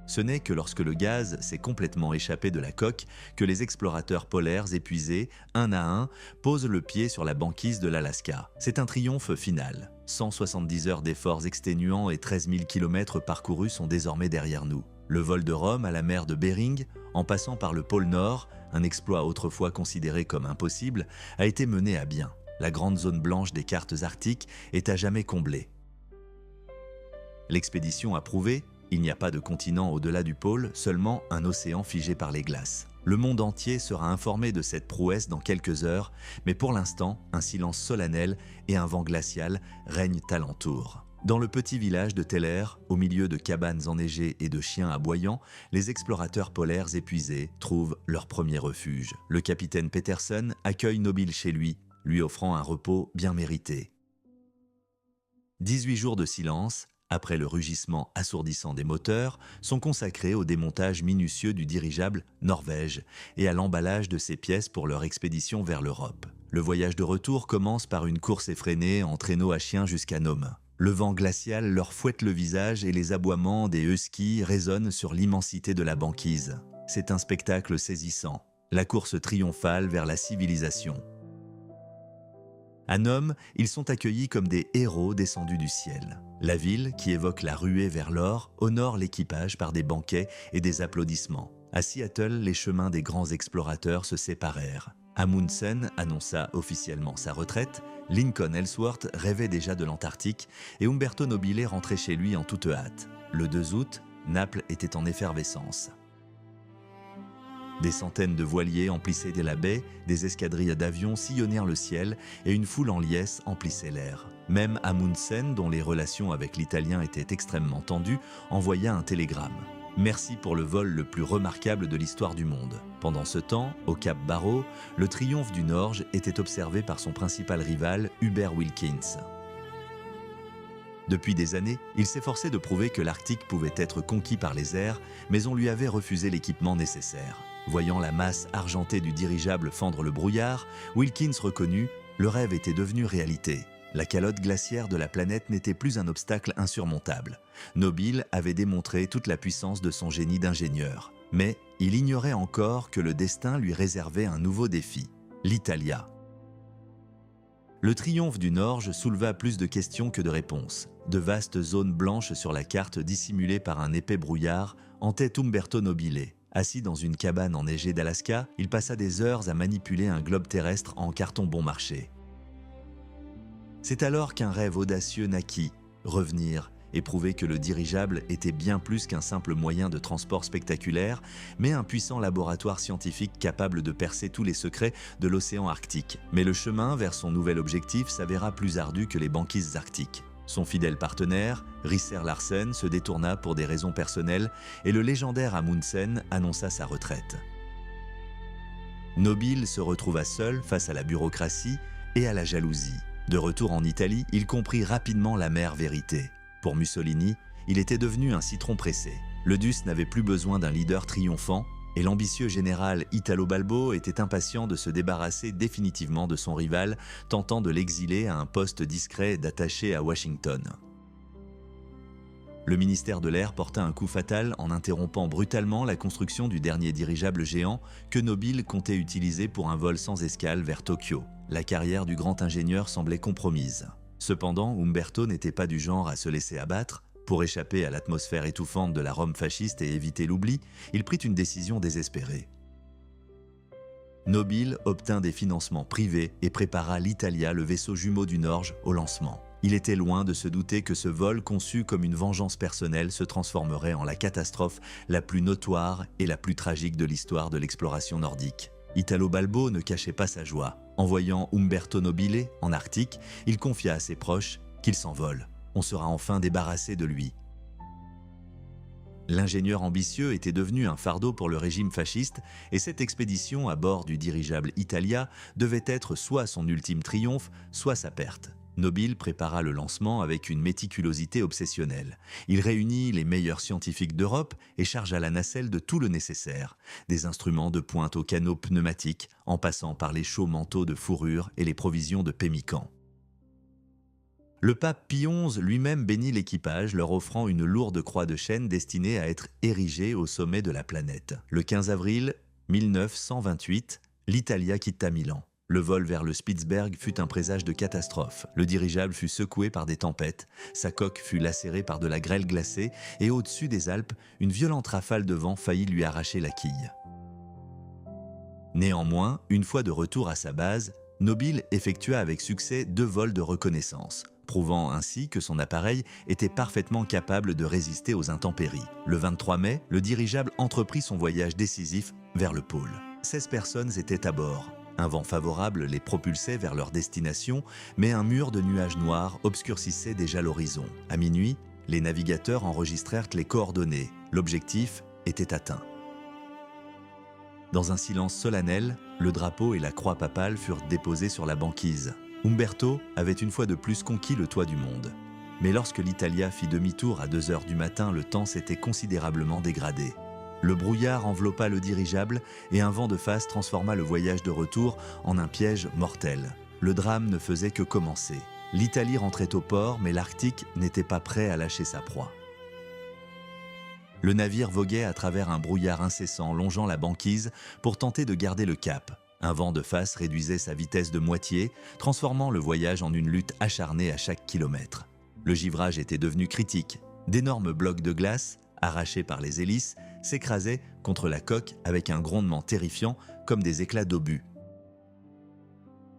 Speaker 1: Ce n'est que lorsque le gaz s'est complètement échappé de la coque que les explorateurs polaires épuisés, un à un, posent le pied sur la banquise de l'Alaska. C'est un triomphe final. 170 heures d'efforts exténuants et 13 000 km parcourus sont désormais derrière nous. Le vol de Rome à la mer de Bering, en passant par le pôle Nord, un exploit autrefois considéré comme impossible, a été mené à bien. La grande zone blanche des cartes arctiques est à jamais comblée. L'expédition a prouvé, il n'y a pas de continent au-delà du pôle, seulement un océan figé par les glaces. Le monde entier sera informé de cette prouesse dans quelques heures, mais pour l'instant, un silence solennel et un vent glacial règnent alentour. Dans le petit village de Teller, au milieu de cabanes enneigées et de chiens aboyants, les explorateurs polaires épuisés trouvent leur premier refuge. Le capitaine Peterson accueille Nobile chez lui, lui offrant un repos bien mérité. 18 jours de silence, après le rugissement assourdissant des moteurs, sont consacrés au démontage minutieux du dirigeable Norvège et à l'emballage de ses pièces pour leur expédition vers l'Europe. Le voyage de retour commence par une course effrénée en traîneau à chiens jusqu'à Nome. Le vent glacial leur fouette le visage et les aboiements des huskies résonnent sur l'immensité de la banquise. C'est un spectacle saisissant, la course triomphale vers la civilisation. À Nome, ils sont accueillis comme des héros descendus du ciel. La ville, qui évoque la ruée vers l'or, honore l'équipage par des banquets et des applaudissements. À Seattle, les chemins des grands explorateurs se séparèrent. Amundsen annonça officiellement sa retraite, Lincoln Ellsworth rêvait déjà de l'Antarctique et Umberto Nobile rentrait chez lui en toute hâte. Le 2 août, Naples était en effervescence. Des centaines de voiliers emplissaient la baie, des escadrilles d'avions sillonnèrent le ciel et une foule en liesse emplissait l'air. Même Amundsen, dont les relations avec l'Italien étaient extrêmement tendues, envoya un télégramme. Merci pour le vol le plus remarquable de l'histoire du monde. Pendant ce temps, au Cap Barrow, le triomphe du Norge était observé par son principal rival, Hubert Wilkins. Depuis des années, il s'efforçait de prouver que l'Arctique pouvait être conquis par les airs, mais on lui avait refusé l'équipement nécessaire. Voyant la masse argentée du dirigeable fendre le brouillard, Wilkins reconnut, le rêve était devenu réalité. La calotte glaciaire de la planète n'était plus un obstacle insurmontable. Nobile avait démontré toute la puissance de son génie d'ingénieur. Mais il ignorait encore que le destin lui réservait un nouveau défi, l'Italia. Le triomphe du Norge souleva plus de questions que de réponses. De vastes zones blanches sur la carte dissimulées par un épais brouillard hantaient Umberto Nobile. Assis dans une cabane enneigée d'Alaska, il passa des heures à manipuler un globe terrestre en carton bon marché. C'est alors qu'un rêve audacieux naquit, revenir et prouver que le dirigeable était bien plus qu'un simple moyen de transport spectaculaire, mais un puissant laboratoire scientifique capable de percer tous les secrets de l'océan Arctique. Mais le chemin vers son nouvel objectif s'avéra plus ardu que les banquises arctiques. Son fidèle partenaire, Risser Larsen, se détourna pour des raisons personnelles et le légendaire Amundsen annonça sa retraite. Nobile se retrouva seul face à la bureaucratie et à la jalousie. De retour en Italie, il comprit rapidement l'amère vérité. Pour Mussolini, il était devenu un citron pressé. Le DUS n'avait plus besoin d'un leader triomphant et l'ambitieux général Italo Balbo était impatient de se débarrasser définitivement de son rival, tentant de l'exiler à un poste discret d'attaché à Washington. Le ministère de l'Air porta un coup fatal en interrompant brutalement la construction du dernier dirigeable géant que Nobile comptait utiliser pour un vol sans escale vers Tokyo. La carrière du grand ingénieur semblait compromise. Cependant, Umberto n'était pas du genre à se laisser abattre. Pour échapper à l'atmosphère étouffante de la Rome fasciste et éviter l'oubli, il prit une décision désespérée. Nobile obtint des financements privés et prépara l'Italia, le vaisseau jumeau du Norge, au lancement. Il était loin de se douter que ce vol conçu comme une vengeance personnelle se transformerait en la catastrophe la plus notoire et la plus tragique de l'histoire de l'exploration nordique. Italo Balbo ne cachait pas sa joie. En voyant Umberto Nobile en Arctique, il confia à ses proches qu'il s'envole. On sera enfin débarrassé de lui. L'ingénieur ambitieux était devenu un fardeau pour le régime fasciste et cette expédition à bord du dirigeable Italia devait être soit son ultime triomphe, soit sa perte. Nobile prépara le lancement avec une méticulosité obsessionnelle. Il réunit les meilleurs scientifiques d'Europe et chargea la nacelle de tout le nécessaire, des instruments de pointe aux canaux pneumatiques, en passant par les chauds manteaux de fourrure et les provisions de pemmican. Le pape Pie XI lui-même bénit l'équipage, leur offrant une lourde croix de chêne destinée à être érigée au sommet de la planète. Le 15 avril 1928, l'Italia quitta Milan. Le vol vers le Spitzberg fut un présage de catastrophe. Le dirigeable fut secoué par des tempêtes, sa coque fut lacérée par de la grêle glacée et au-dessus des Alpes, une violente rafale de vent faillit lui arracher la quille. Néanmoins, une fois de retour à sa base, Nobile effectua avec succès 2 vols de reconnaissance, prouvant ainsi que son appareil était parfaitement capable de résister aux intempéries. Le 23 mai, le dirigeable entreprit son voyage décisif vers le pôle. 16 personnes étaient à bord. Un vent favorable les propulsait vers leur destination, mais un mur de nuages noirs obscurcissait déjà l'horizon. À minuit, les navigateurs enregistrèrent les coordonnées. L'objectif était atteint. Dans un silence solennel, le drapeau et la croix papale furent déposés sur la banquise. Umberto avait une fois de plus conquis le toit du monde. Mais lorsque l'Italia fit demi-tour à 2 heures du matin, le temps s'était considérablement dégradé. Le brouillard enveloppa le dirigeable et un vent de face transforma le voyage de retour en un piège mortel. Le drame ne faisait que commencer. L'Italie rentrait au port, mais l'Arctique n'était pas prêt à lâcher sa proie. Le navire voguait à travers un brouillard incessant longeant la banquise pour tenter de garder le cap. Un vent de face réduisait sa vitesse de moitié, transformant le voyage en une lutte acharnée à chaque kilomètre. Le givrage était devenu critique. D'énormes blocs de glace, arrachés par les hélices, s'écrasaient contre la coque avec un grondement terrifiant comme des éclats d'obus.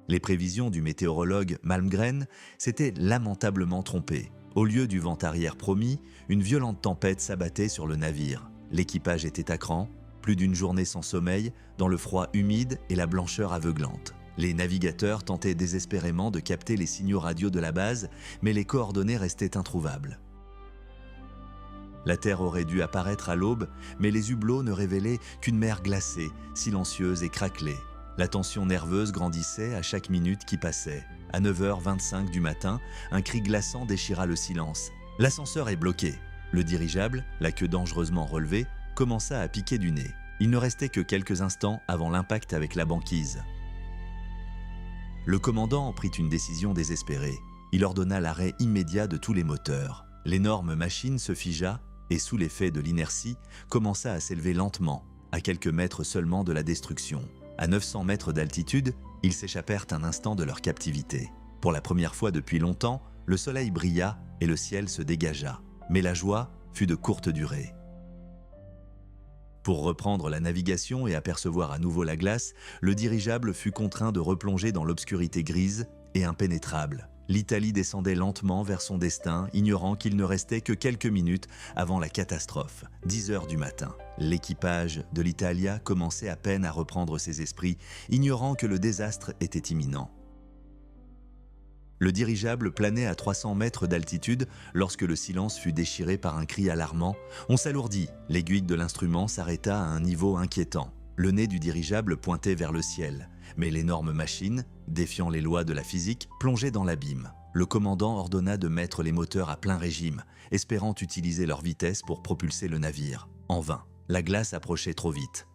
Speaker 1: Les prévisions du météorologue Malmgren s'étaient lamentablement trompées. Au lieu du vent arrière promis, une violente tempête s'abattait sur le navire. L'équipage était à cran, Plus d'une journée sans sommeil, dans le froid humide et la blancheur aveuglante. Les navigateurs tentaient désespérément de capter les signaux radio de la base, mais les coordonnées restaient introuvables. La Terre aurait dû apparaître à l'aube, mais les hublots ne révélaient qu'une mer glacée, silencieuse et craquelée. La tension nerveuse grandissait à chaque minute qui passait. À 9h25 du matin, un cri glaçant déchira le silence. L'ascenseur est bloqué. Le dirigeable, la queue dangereusement relevée, commença à piquer du nez. Il ne restait que quelques instants avant l'impact avec la banquise. Le commandant prit une décision désespérée. Il ordonna l'arrêt immédiat de tous les moteurs. L'énorme machine se figea et, sous l'effet de l'inertie, commença à s'élever lentement, à quelques mètres seulement de la destruction. À 900 mètres d'altitude, ils s'échappèrent un instant de leur captivité. Pour la première fois depuis longtemps, le soleil brilla et le ciel se dégagea. Mais la joie fut de courte durée. Pour reprendre la navigation et apercevoir à nouveau la glace, le dirigeable fut contraint de replonger dans l'obscurité grise et impénétrable. L'Italie descendait lentement vers son destin, ignorant qu'il ne restait que quelques minutes avant la catastrophe, 10 heures du matin. L'équipage de l'Italia commençait à peine à reprendre ses esprits, ignorant que le désastre était imminent. Le dirigeable planait à 300 mètres d'altitude lorsque le silence fut déchiré par un cri alarmant. On s'alourdit, l'aiguille de l'instrument s'arrêta à un niveau inquiétant. Le nez du dirigeable pointait vers le ciel, mais l'énorme machine, défiant les lois de la physique, plongeait dans l'abîme. Le commandant ordonna de mettre les moteurs à plein régime, espérant utiliser leur vitesse pour propulser le navire. En vain, la glace approchait trop vite.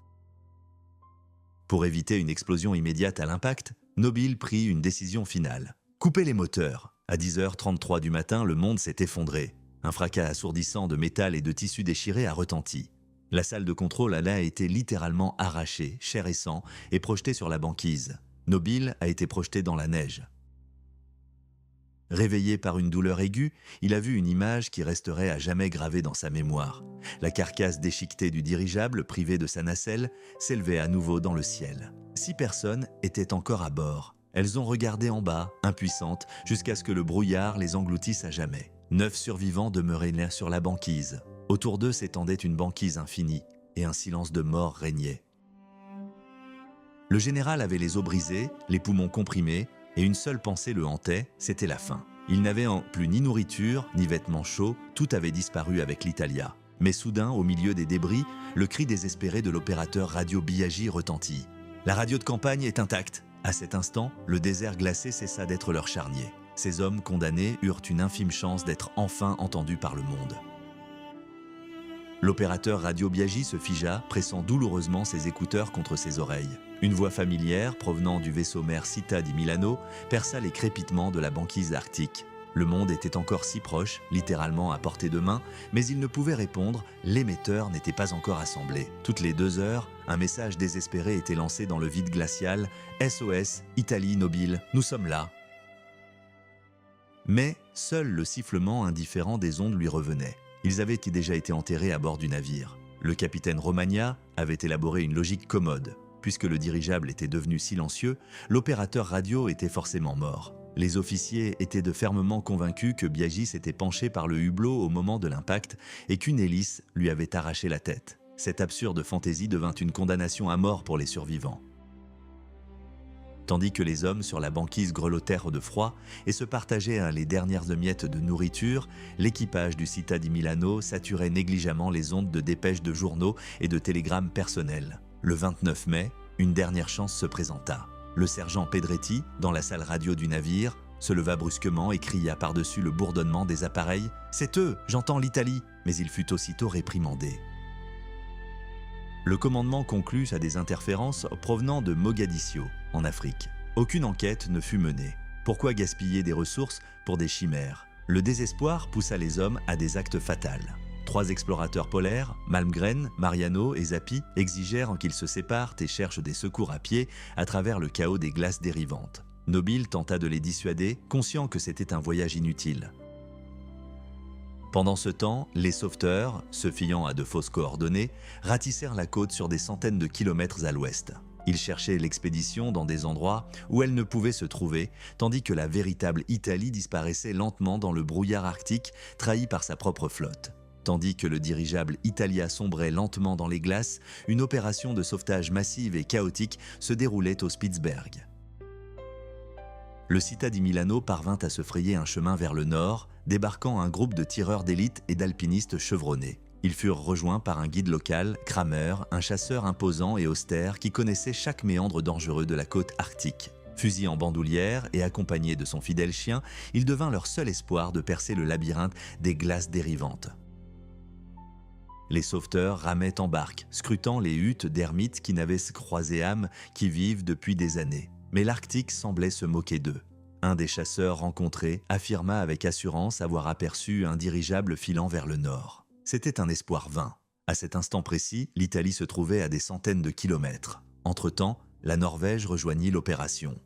Speaker 1: Pour éviter une explosion immédiate à l'impact, Nobile prit une décision finale. Couper les moteurs. À 10h33 du matin, le monde s'est effondré. Un fracas assourdissant de métal et de tissu déchiré a retenti. La salle de contrôle a été littéralement arrachée, chair et sang, et projetée sur la banquise. Nobile a été projeté dans la neige. Réveillé par une douleur aiguë, il a vu une image qui resterait à jamais gravée dans sa mémoire. La carcasse déchiquetée du dirigeable, privée de sa nacelle, s'élevait à nouveau dans le ciel. 6 personnes étaient encore à bord. Elles ont regardé en bas, impuissantes, jusqu'à ce que le brouillard les engloutisse à jamais. 9 survivants demeuraient là sur la banquise. Autour d'eux s'étendait une banquise infinie, et un silence de mort régnait. Le général avait les os brisés, les poumons comprimés, et une seule pensée le hantait, c'était la faim. Il n'avait plus ni nourriture, ni vêtements chauds, tout avait disparu avec l'Italia. Mais soudain, au milieu des débris, le cri désespéré de l'opérateur radio Biagi retentit. La radio de campagne est intacte. À cet instant, le désert glacé cessa d'être leur charnier. Ces hommes condamnés eurent une infime chance d'être enfin entendus par le monde. L'opérateur radio Biagi se figea, pressant douloureusement ses écouteurs contre ses oreilles. Une voix familière, provenant du vaisseau mère Città di Milano, perça les crépitements de la banquise arctique. Le monde était encore si proche, littéralement à portée de main, mais il ne pouvait répondre, l'émetteur n'était pas encore assemblé. Toutes les 2 heures, un message désespéré était lancé dans le vide glacial « SOS, Italie Nobile, nous sommes là ». Mais seul le sifflement indifférent des ondes lui revenait. Ils avaient déjà été enterrés à bord du navire. Le capitaine Romagna avait élaboré une logique commode. Puisque le dirigeable était devenu silencieux, l'opérateur radio était forcément mort. Les officiers étaient fermement convaincus que Biagi s'était penché par le hublot au moment de l'impact et qu'une hélice lui avait arraché la tête. Cette absurde fantaisie devint une condamnation à mort pour les survivants. Tandis que les hommes sur la banquise grelottèrent de froid et se partageaient les dernières miettes de nourriture, l'équipage du Città di Milano saturait négligemment les ondes de dépêches de journaux et de télégrammes personnels. Le 29 mai, une dernière chance se présenta. Le sergent Pedretti, dans la salle radio du navire, se leva brusquement et cria par-dessus le bourdonnement des appareils « C'est eux, j'entends l'Italie !» Mais il fut aussitôt réprimandé. Le commandement conclut à des interférences provenant de Mogadiscio, en Afrique. Aucune enquête ne fut menée. Pourquoi gaspiller des ressources pour des chimères? Le désespoir poussa les hommes à des actes fatals. 3 explorateurs polaires, Malmgren, Mariano et Zappi, exigèrent qu'ils se séparent et cherchent des secours à pied à travers le chaos des glaces dérivantes. Nobile tenta de les dissuader, conscient que c'était un voyage inutile. Pendant ce temps, les sauveteurs, se fiant à de fausses coordonnées, ratissèrent la côte sur des centaines de kilomètres à l'ouest. Ils cherchaient l'expédition dans des endroits où elle ne pouvait se trouver, tandis que la véritable Italie disparaissait lentement dans le brouillard arctique, trahi par sa propre flotte. Tandis que le dirigeable Italia sombrait lentement dans les glaces, une opération de sauvetage massive et chaotique se déroulait au Spitzberg. Le Città di Milano parvint à se frayer un chemin vers le nord, débarquant un groupe de tireurs d'élite et d'alpinistes chevronnés. Ils furent rejoints par un guide local, Kramer, un chasseur imposant et austère qui connaissait chaque méandre dangereux de la côte arctique. Fusil en bandoulière et accompagné de son fidèle chien, il devint leur seul espoir de percer le labyrinthe des glaces dérivantes. Les sauveteurs ramaient en barque, scrutant les huttes d'ermites qui n'avaient croisé âme, qui vivent depuis des années. Mais l'Arctique semblait se moquer d'eux. Un des chasseurs rencontrés affirma avec assurance avoir aperçu un dirigeable filant vers le nord. C'était un espoir vain. À cet instant précis, l'Italie se trouvait à des centaines de kilomètres. Entre-temps, la Norvège rejoignit l'opération.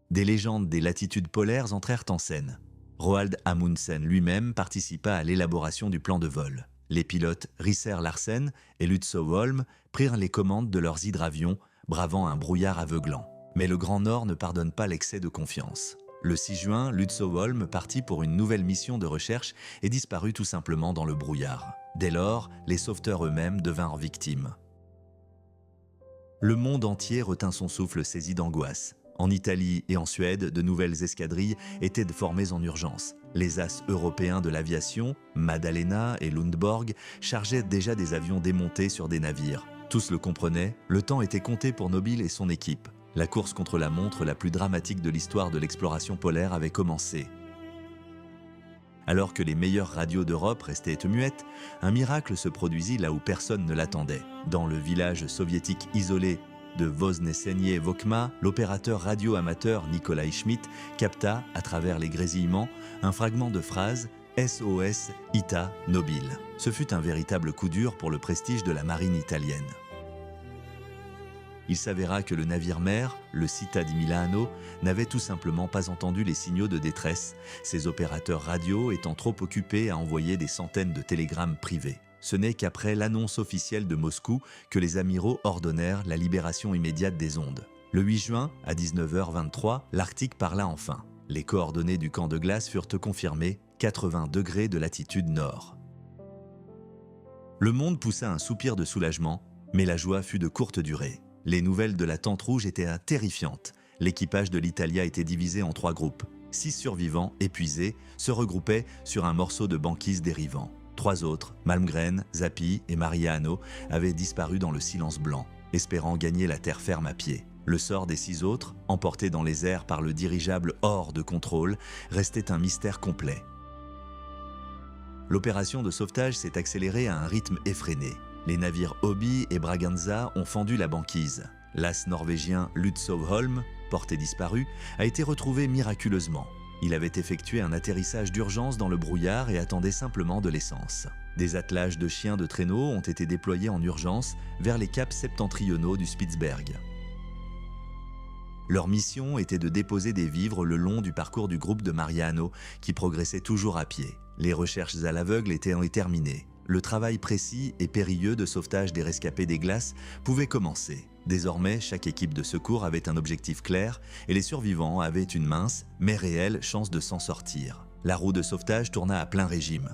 Speaker 1: Des légendes des latitudes polaires entrèrent en scène. Roald Amundsen lui-même participa à l'élaboration du plan de vol. Les pilotes Risser Larsen et Lützow Holm prirent les commandes de leurs hydravions, bravant un brouillard aveuglant. Mais le Grand Nord ne pardonne pas l'excès de confiance. Le 6 juin, Lützow Holm partit pour une nouvelle mission de recherche et disparut tout simplement dans le brouillard. Dès lors, les sauveteurs eux-mêmes devinrent victimes. Le monde entier retint son souffle saisi d'angoisse. En Italie et en Suède, de nouvelles escadrilles étaient formées en urgence. Les as européens de l'aviation, Maddalena et Lundborg, chargeaient déjà des avions démontés sur des navires. Tous le comprenaient, le temps était compté pour Nobile et son équipe. La course contre la montre la plus dramatique de l'histoire de l'exploration polaire avait commencé. Alors que les meilleures radios d'Europe restaient muettes, un miracle se produisit là où personne ne l'attendait. Dans le village soviétique isolé de Voznesenie-Vokma, l'opérateur radio-amateur Nikolai Schmidt capta, à travers les grésillements, un fragment de phrase « SOS Ita Nobile ». Ce fut un véritable coup dur pour le prestige de la marine italienne. Il s'avéra que le navire-mère, le Città di Milano, n'avait tout simplement pas entendu les signaux de détresse, ses opérateurs radio étant trop occupés à envoyer des centaines de télégrammes privés. Ce n'est qu'après l'annonce officielle de Moscou que les amiraux ordonnèrent la libération immédiate des ondes. Le 8 juin, à 19h23, l'Arctique parla enfin. Les coordonnées du camp de glace furent confirmées, 80 degrés de latitude nord. Le monde poussa un soupir de soulagement, mais la joie fut de courte durée. Les nouvelles de la Tente Rouge étaient terrifiantes. L'équipage de l'Italia était divisé en 3 groupes. 6 survivants, épuisés, se regroupaient sur un morceau de banquise dérivant. 3 autres, Malmgren, Zappi et Mariano, avaient disparu dans le silence blanc, espérant gagner la terre ferme à pied. Le sort des 6 autres, emportés dans les airs par le dirigeable hors de contrôle, restait un mystère complet. L'opération de sauvetage s'est accélérée à un rythme effréné. Les navires Hobby et Braganza ont fendu la banquise. L'as norvégien Lützow Holm, porté disparu, a été retrouvé miraculeusement. Il avait effectué un atterrissage d'urgence dans le brouillard et attendait simplement de l'essence. Des attelages de chiens de traîneau ont été déployés en urgence vers les caps septentrionaux du Spitzberg. Leur mission était de déposer des vivres le long du parcours du groupe de Mariano, qui progressait toujours à pied. Les recherches à l'aveugle étaient terminées. Le travail précis et périlleux de sauvetage des rescapés des glaces pouvait commencer. Désormais, chaque équipe de secours avait un objectif clair et les survivants avaient une mince, mais réelle chance de s'en sortir. La roue de sauvetage tourna à plein régime.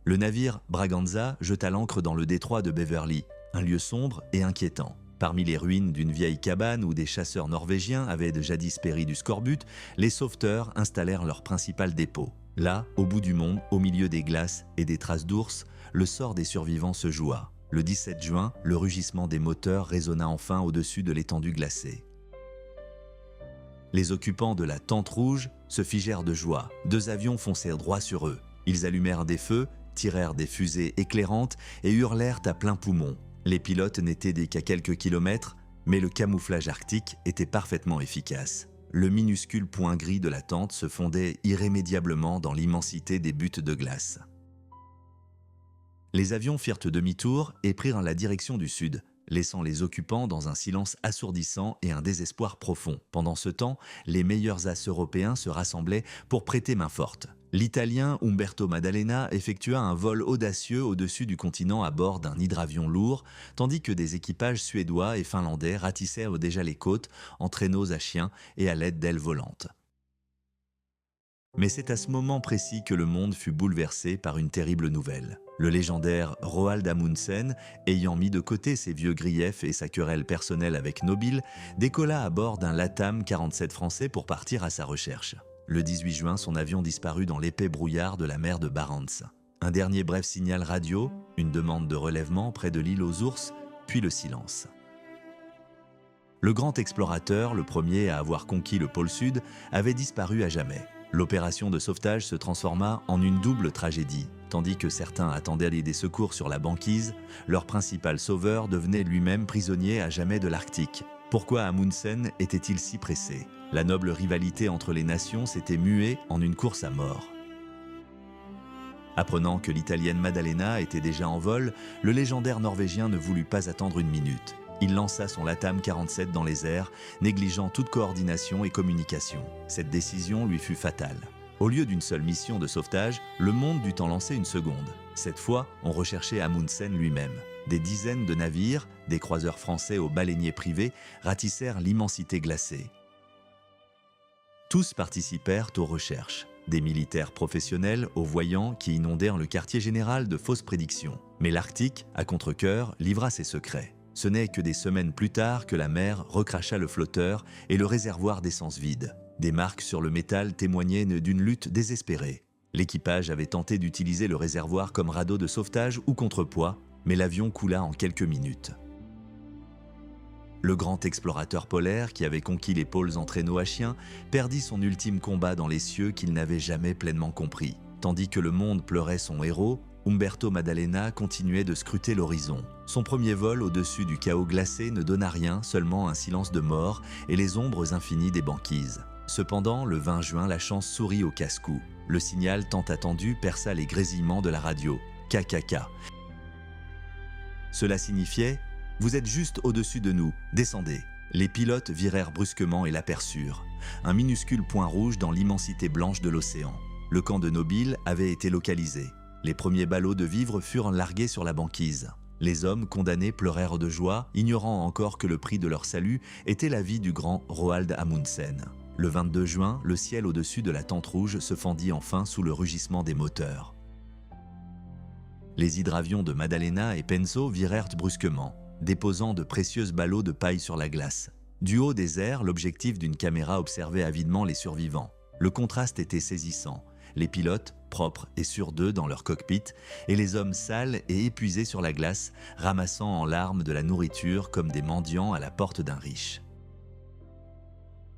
Speaker 1: Le navire Braganza jeta l'ancre dans le détroit de Beverly, un lieu sombre et inquiétant. Parmi les ruines d'une vieille cabane où des chasseurs norvégiens avaient jadis péri du scorbut, les sauveteurs installèrent leur principal dépôt. Là, au bout du monde, au milieu des glaces et des traces d'ours, le sort des survivants se joua. Le 17 juin, le rugissement des moteurs résonna enfin au-dessus de l'étendue glacée. Les occupants de la Tente Rouge se figèrent de joie. 2 avions foncèrent droit sur eux. Ils allumèrent des feux, tirèrent des fusées éclairantes et hurlèrent à plein poumon. Les pilotes n'étaient qu'à quelques kilomètres, mais le camouflage arctique était parfaitement efficace. Le minuscule point gris de la tente se fondait irrémédiablement dans l'immensité des buttes de glace. Les avions firent demi-tour et prirent la direction du sud, laissant les occupants dans un silence assourdissant et un désespoir profond. Pendant ce temps, les meilleurs as européens se rassemblaient pour prêter main forte. L'Italien Umberto Maddalena effectua un vol audacieux au-dessus du continent à bord d'un hydravion lourd, tandis que des équipages suédois et finlandais ratissaient déjà les côtes en traîneaux à chiens et à l'aide d'ailes volantes. Mais c'est à ce moment précis que le monde fut bouleversé par une terrible nouvelle. Le légendaire Roald Amundsen, ayant mis de côté ses vieux griefs et sa querelle personnelle avec Nobile, décolla à bord d'un Latam 47 français pour partir à sa recherche. Le 18 juin, son avion disparut dans l'épais brouillard de la mer de Barents. Un dernier bref signal radio, une demande de relèvement près de l'île aux ours, puis le silence. Le grand explorateur, le premier à avoir conquis le pôle Sud, avait disparu à jamais. L'opération de sauvetage se transforma en une double tragédie. Tandis que certains attendaient des secours sur la banquise, leur principal sauveur devenait lui-même prisonnier à jamais de l'Arctique. Pourquoi Amundsen était-il si pressé? La noble rivalité entre les nations s'était muée en une course à mort. Apprenant que l'Italienne Maddalena était déjà en vol, le légendaire Norvégien ne voulut pas attendre une minute. Il lança son Latam 47 dans les airs, négligeant toute coordination et communication. Cette décision lui fut fatale. Au lieu d'une seule mission de sauvetage, le monde dut en lancer une seconde. Cette fois, on recherchait Amundsen lui-même. Des dizaines de navires, des croiseurs français aux baleiniers privés, ratissèrent l'immensité glacée. Tous participèrent aux recherches. Des militaires professionnels aux voyants qui inondèrent le quartier général de fausses prédictions. Mais l'Arctique, à contre-cœur, livra ses secrets. Ce n'est que des semaines plus tard que la mer recracha le flotteur et le réservoir d'essence vide. Des marques sur le métal témoignaient d'une lutte désespérée. L'équipage avait tenté d'utiliser le réservoir comme radeau de sauvetage ou contrepoids, mais l'avion coula en quelques minutes. Le grand explorateur polaire, qui avait conquis les pôles en traîneau à chien, perdit son ultime combat dans les cieux qu'il n'avait jamais pleinement compris. Tandis que le monde pleurait son héros, Umberto Maddalena continuait de scruter l'horizon. Son premier vol au-dessus du chaos glacé ne donna rien, seulement un silence de mort et les ombres infinies des banquises. Cependant, le 20 juin, la chance sourit au casse-cou. Le signal tant attendu perça les grésillements de la radio. KKK. Cela signifiait « Vous êtes juste au-dessus de nous, descendez ». Les pilotes virèrent brusquement et l'aperçurent. Un minuscule point rouge dans l'immensité blanche de l'océan. Le camp de Nobile avait été localisé. Les premiers ballots de vivres furent largués sur la banquise. Les hommes condamnés pleurèrent de joie, ignorant encore que le prix de leur salut était la vie du grand Roald Amundsen. Le 22 juin, le ciel au-dessus de la tente rouge se fendit enfin sous le rugissement des moteurs. Les hydravions de Maddalena et Penso virèrent brusquement, déposant de précieux ballots de paille sur la glace. Du haut des airs, l'objectif d'une caméra observait avidement les survivants. Le contraste était saisissant. Les pilotes, propres et sûrs d'eux dans leur cockpit, et les hommes sales et épuisés sur la glace, ramassant en larmes de la nourriture comme des mendiants à la porte d'un riche.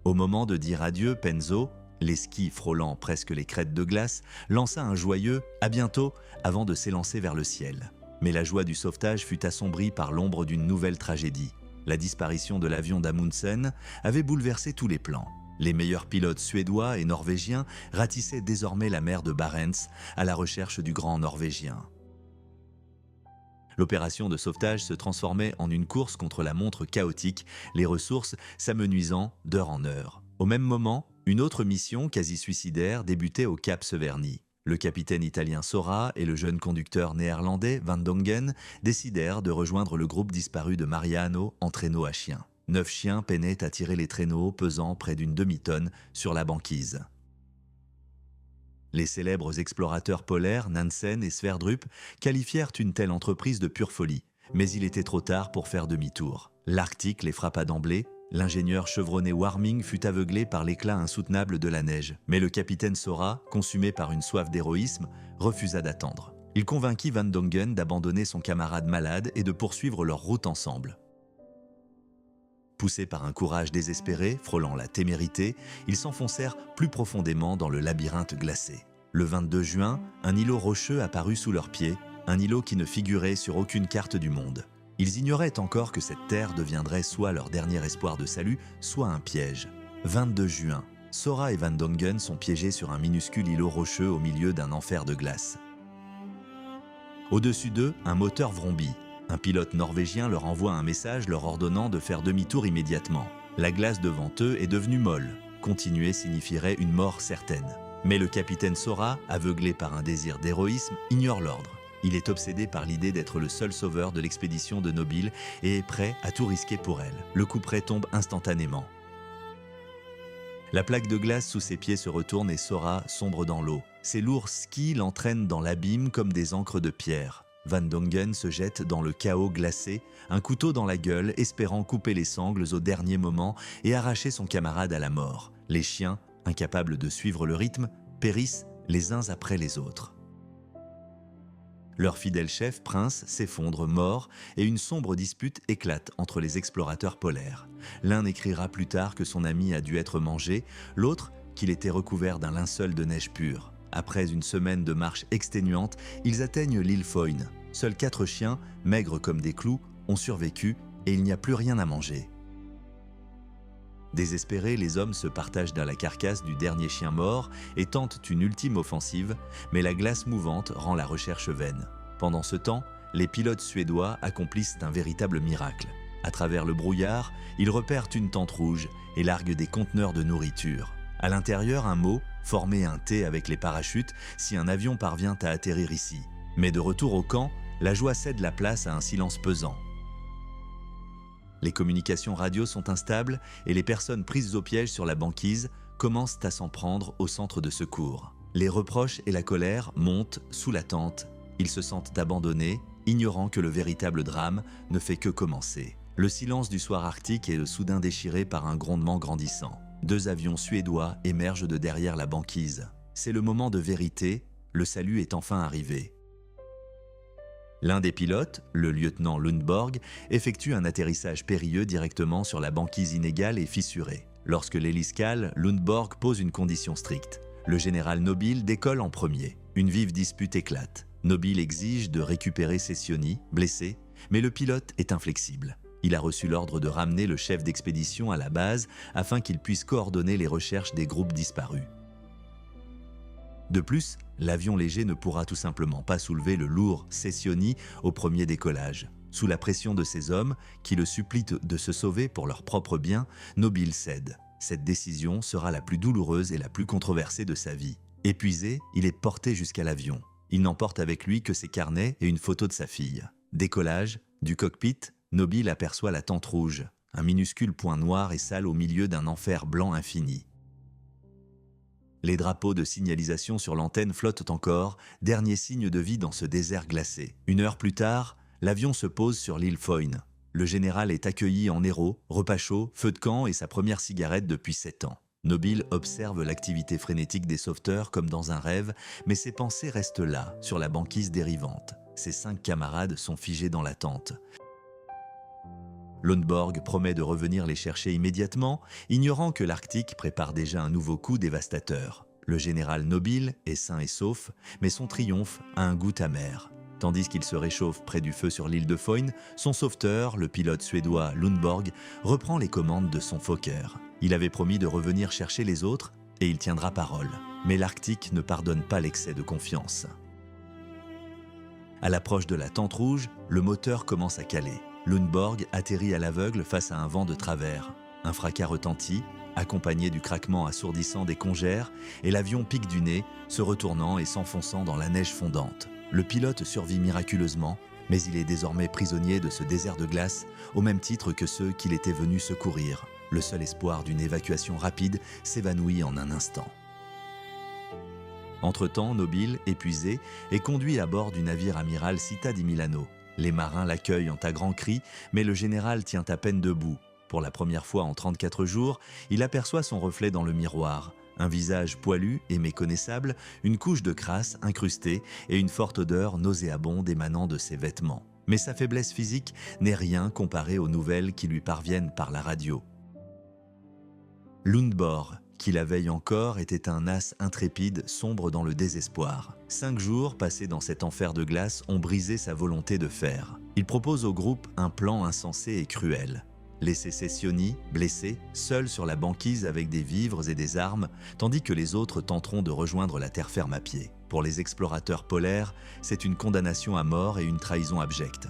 Speaker 1: Au moment de dire adieu, Penso, les skis frôlant presque les crêtes de glace, lança un joyeux « à bientôt » avant de s'élancer vers le ciel. Mais la joie du sauvetage fut assombrie par l'ombre d'une nouvelle tragédie. La disparition de l'avion d'Amundsen avait bouleversé tous les plans. Les meilleurs pilotes suédois et norvégiens ratissaient désormais la mer de Barents à la recherche du grand Norvégien. L'opération de sauvetage se transformait en une course contre la montre chaotique, les ressources s'amenuisant d'heure en heure. Au même moment, une autre mission quasi suicidaire débutait au Cap Severny. Le capitaine italien Sora et le jeune conducteur néerlandais Van Dongen décidèrent de rejoindre le groupe disparu de Mariano en traîneau à chien. 9 chiens peinaient à tirer les traîneaux pesant près d'une demi-tonne sur la banquise. Les célèbres explorateurs polaires Nansen et Sverdrup qualifièrent une telle entreprise de pure folie, mais il était trop tard pour faire demi-tour. L'Arctique les frappa d'emblée, l'ingénieur chevronné Warming fut aveuglé par l'éclat insoutenable de la neige, mais le capitaine Sora, consumé par une soif d'héroïsme, refusa d'attendre. Il convainquit Van Dongen d'abandonner son camarade malade et de poursuivre leur route ensemble. Poussés par un courage désespéré, frôlant la témérité, ils s'enfoncèrent plus profondément dans le labyrinthe glacé. Le 22 juin, un îlot rocheux apparut sous leurs pieds, un îlot qui ne figurait sur aucune carte du monde. Ils ignoraient encore que cette terre deviendrait soit leur dernier espoir de salut, soit un piège. 22 juin, Sora et Van Dongen sont piégés sur un minuscule îlot rocheux au milieu d'un enfer de glace. Au-dessus d'eux, un moteur vrombit. Un pilote norvégien leur envoie un message leur ordonnant de faire demi-tour immédiatement. La glace devant eux est devenue molle. Continuer signifierait une mort certaine. Mais le capitaine Sora, aveuglé par un désir d'héroïsme, ignore l'ordre. Il est obsédé par l'idée d'être le seul sauveur de l'expédition de Nobile et est prêt à tout risquer pour elle. Le couperet tombe instantanément. La plaque de glace sous ses pieds se retourne et Sora sombre dans l'eau. Ses lourds skis l'entraînent dans l'abîme comme des ancres de pierre. Van Dongen se jette dans le chaos glacé, un couteau dans la gueule, espérant couper les sangles au dernier moment et arracher son camarade à la mort. Les chiens, incapables de suivre le rythme, périssent les uns après les autres. Leur fidèle chef, Prince, s'effondre mort et une sombre dispute éclate entre les explorateurs polaires. L'un écrira plus tard que son ami a dû être mangé, l'autre qu'il était recouvert d'un linceul de neige pure. Après une semaine de marche exténuante, ils atteignent l'île Foyne. Seuls 4 chiens, maigres comme des clous, ont survécu et il n'y a plus rien à manger. Désespérés, les hommes se partagent dans la carcasse du dernier chien mort et tentent une ultime offensive, mais la glace mouvante rend la recherche vaine. Pendant ce temps, les pilotes suédois accomplissent un véritable miracle. À travers le brouillard, ils repèrent une tente rouge et larguent des conteneurs de nourriture. À l'intérieur, un mot, former un T avec les parachutes si un avion parvient à atterrir ici. Mais de retour au camp, la joie cède la place à un silence pesant. Les communications radio sont instables et les personnes prises au piège sur la banquise commencent à s'en prendre au centre de secours. Les reproches et la colère montent sous la tente. Ils se sentent abandonnés, ignorant que le véritable drame ne fait que commencer. Le silence du soir arctique est soudain déchiré par un grondement grandissant. 2 avions suédois émergent de derrière la banquise. C'est le moment de vérité, le salut est enfin arrivé. L'un des pilotes, le lieutenant Lundborg, effectue un atterrissage périlleux directement sur la banquise inégale et fissurée. Lorsque l'hélice cale, Lundborg pose une condition stricte. Le général Nobile décolle en premier. Une vive dispute éclate. Nobile exige de récupérer Sessioni, blessé, mais le pilote est inflexible. Il a reçu l'ordre de ramener le chef d'expédition à la base afin qu'il puisse coordonner les recherches des groupes disparus. De plus, l'avion léger ne pourra tout simplement pas soulever le lourd Sessioni au premier décollage. Sous la pression de ces hommes, qui le supplient de se sauver pour leur propre bien, Nobile cède. Cette décision sera la plus douloureuse et la plus controversée de sa vie. Épuisé, il est porté jusqu'à l'avion. Il n'emporte avec lui que ses carnets et une photo de sa fille. Décollage, du cockpit, Nobile aperçoit la tente rouge, un minuscule point noir et sale au milieu d'un enfer blanc infini. Les drapeaux de signalisation sur l'antenne flottent encore, dernier signe de vie dans ce désert glacé. 1 heure plus tard, l'avion se pose sur l'île Foyne. Le général est accueilli en héros, repas chaud, feu de camp et sa première cigarette depuis 7 ans. Nobile observe l'activité frénétique des sauveteurs comme dans un rêve, mais ses pensées restent là, sur la banquise dérivante. Ses 5 camarades sont figés dans la tente. Lundborg promet de revenir les chercher immédiatement, ignorant que l'Arctique prépare déjà un nouveau coup dévastateur. Le général Nobile est sain et sauf, mais son triomphe a un goût amer. Tandis qu'il se réchauffe près du feu sur l'île de Foyne, son sauveteur, le pilote suédois Lundborg, reprend les commandes de son Fokker. Il avait promis de revenir chercher les autres, et il tiendra parole. Mais l'Arctique ne pardonne pas l'excès de confiance. À l'approche de la tente rouge, le moteur commence à caler. Lundborg atterrit à l'aveugle face à un vent de travers. Un fracas retentit, accompagné du craquement assourdissant des congères, et l'avion pique du nez, se retournant et s'enfonçant dans la neige fondante. Le pilote survit miraculeusement, mais il est désormais prisonnier de ce désert de glace, au même titre que ceux qu'il était venu secourir. Le seul espoir d'une évacuation rapide s'évanouit en un instant. Entre-temps, Nobile, épuisé, est conduit à bord du navire amiral Città di Milano. Les marins l'accueillent à grands cris, mais le général tient à peine debout. Pour la première fois en 34 jours, il aperçoit son reflet dans le miroir. Un visage poilu et méconnaissable, une couche de crasse incrustée et une forte odeur nauséabonde émanant de ses vêtements. Mais sa faiblesse physique n'est rien comparée aux nouvelles qui lui parviennent par la radio. Lundborg, qui la veille encore était un as intrépide, sombre dans le désespoir. 5 jours passés dans cet enfer de glace ont brisé sa volonté de faire. Il propose au groupe un plan insensé et cruel. Laisser Sessioni, blessé, seul sur la banquise avec des vivres et des armes, tandis que les autres tenteront de rejoindre la terre ferme à pied. Pour les explorateurs polaires, c'est une condamnation à mort et une trahison abjecte.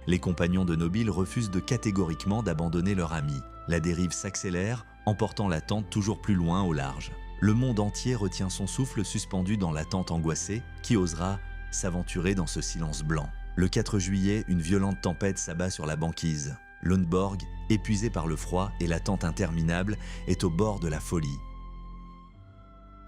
Speaker 1: Les compagnons de Nobile refusent catégoriquement d'abandonner leur ami. La dérive s'accélère, emportant la tente toujours plus loin au large. Le monde entier retient son souffle suspendu dans l'attente angoissée. Qui osera s'aventurer dans ce silence blanc? Le 4 juillet, une violente tempête s'abat sur la banquise. Lundborg épuisé par le froid et l'attente interminable, est au bord de la folie.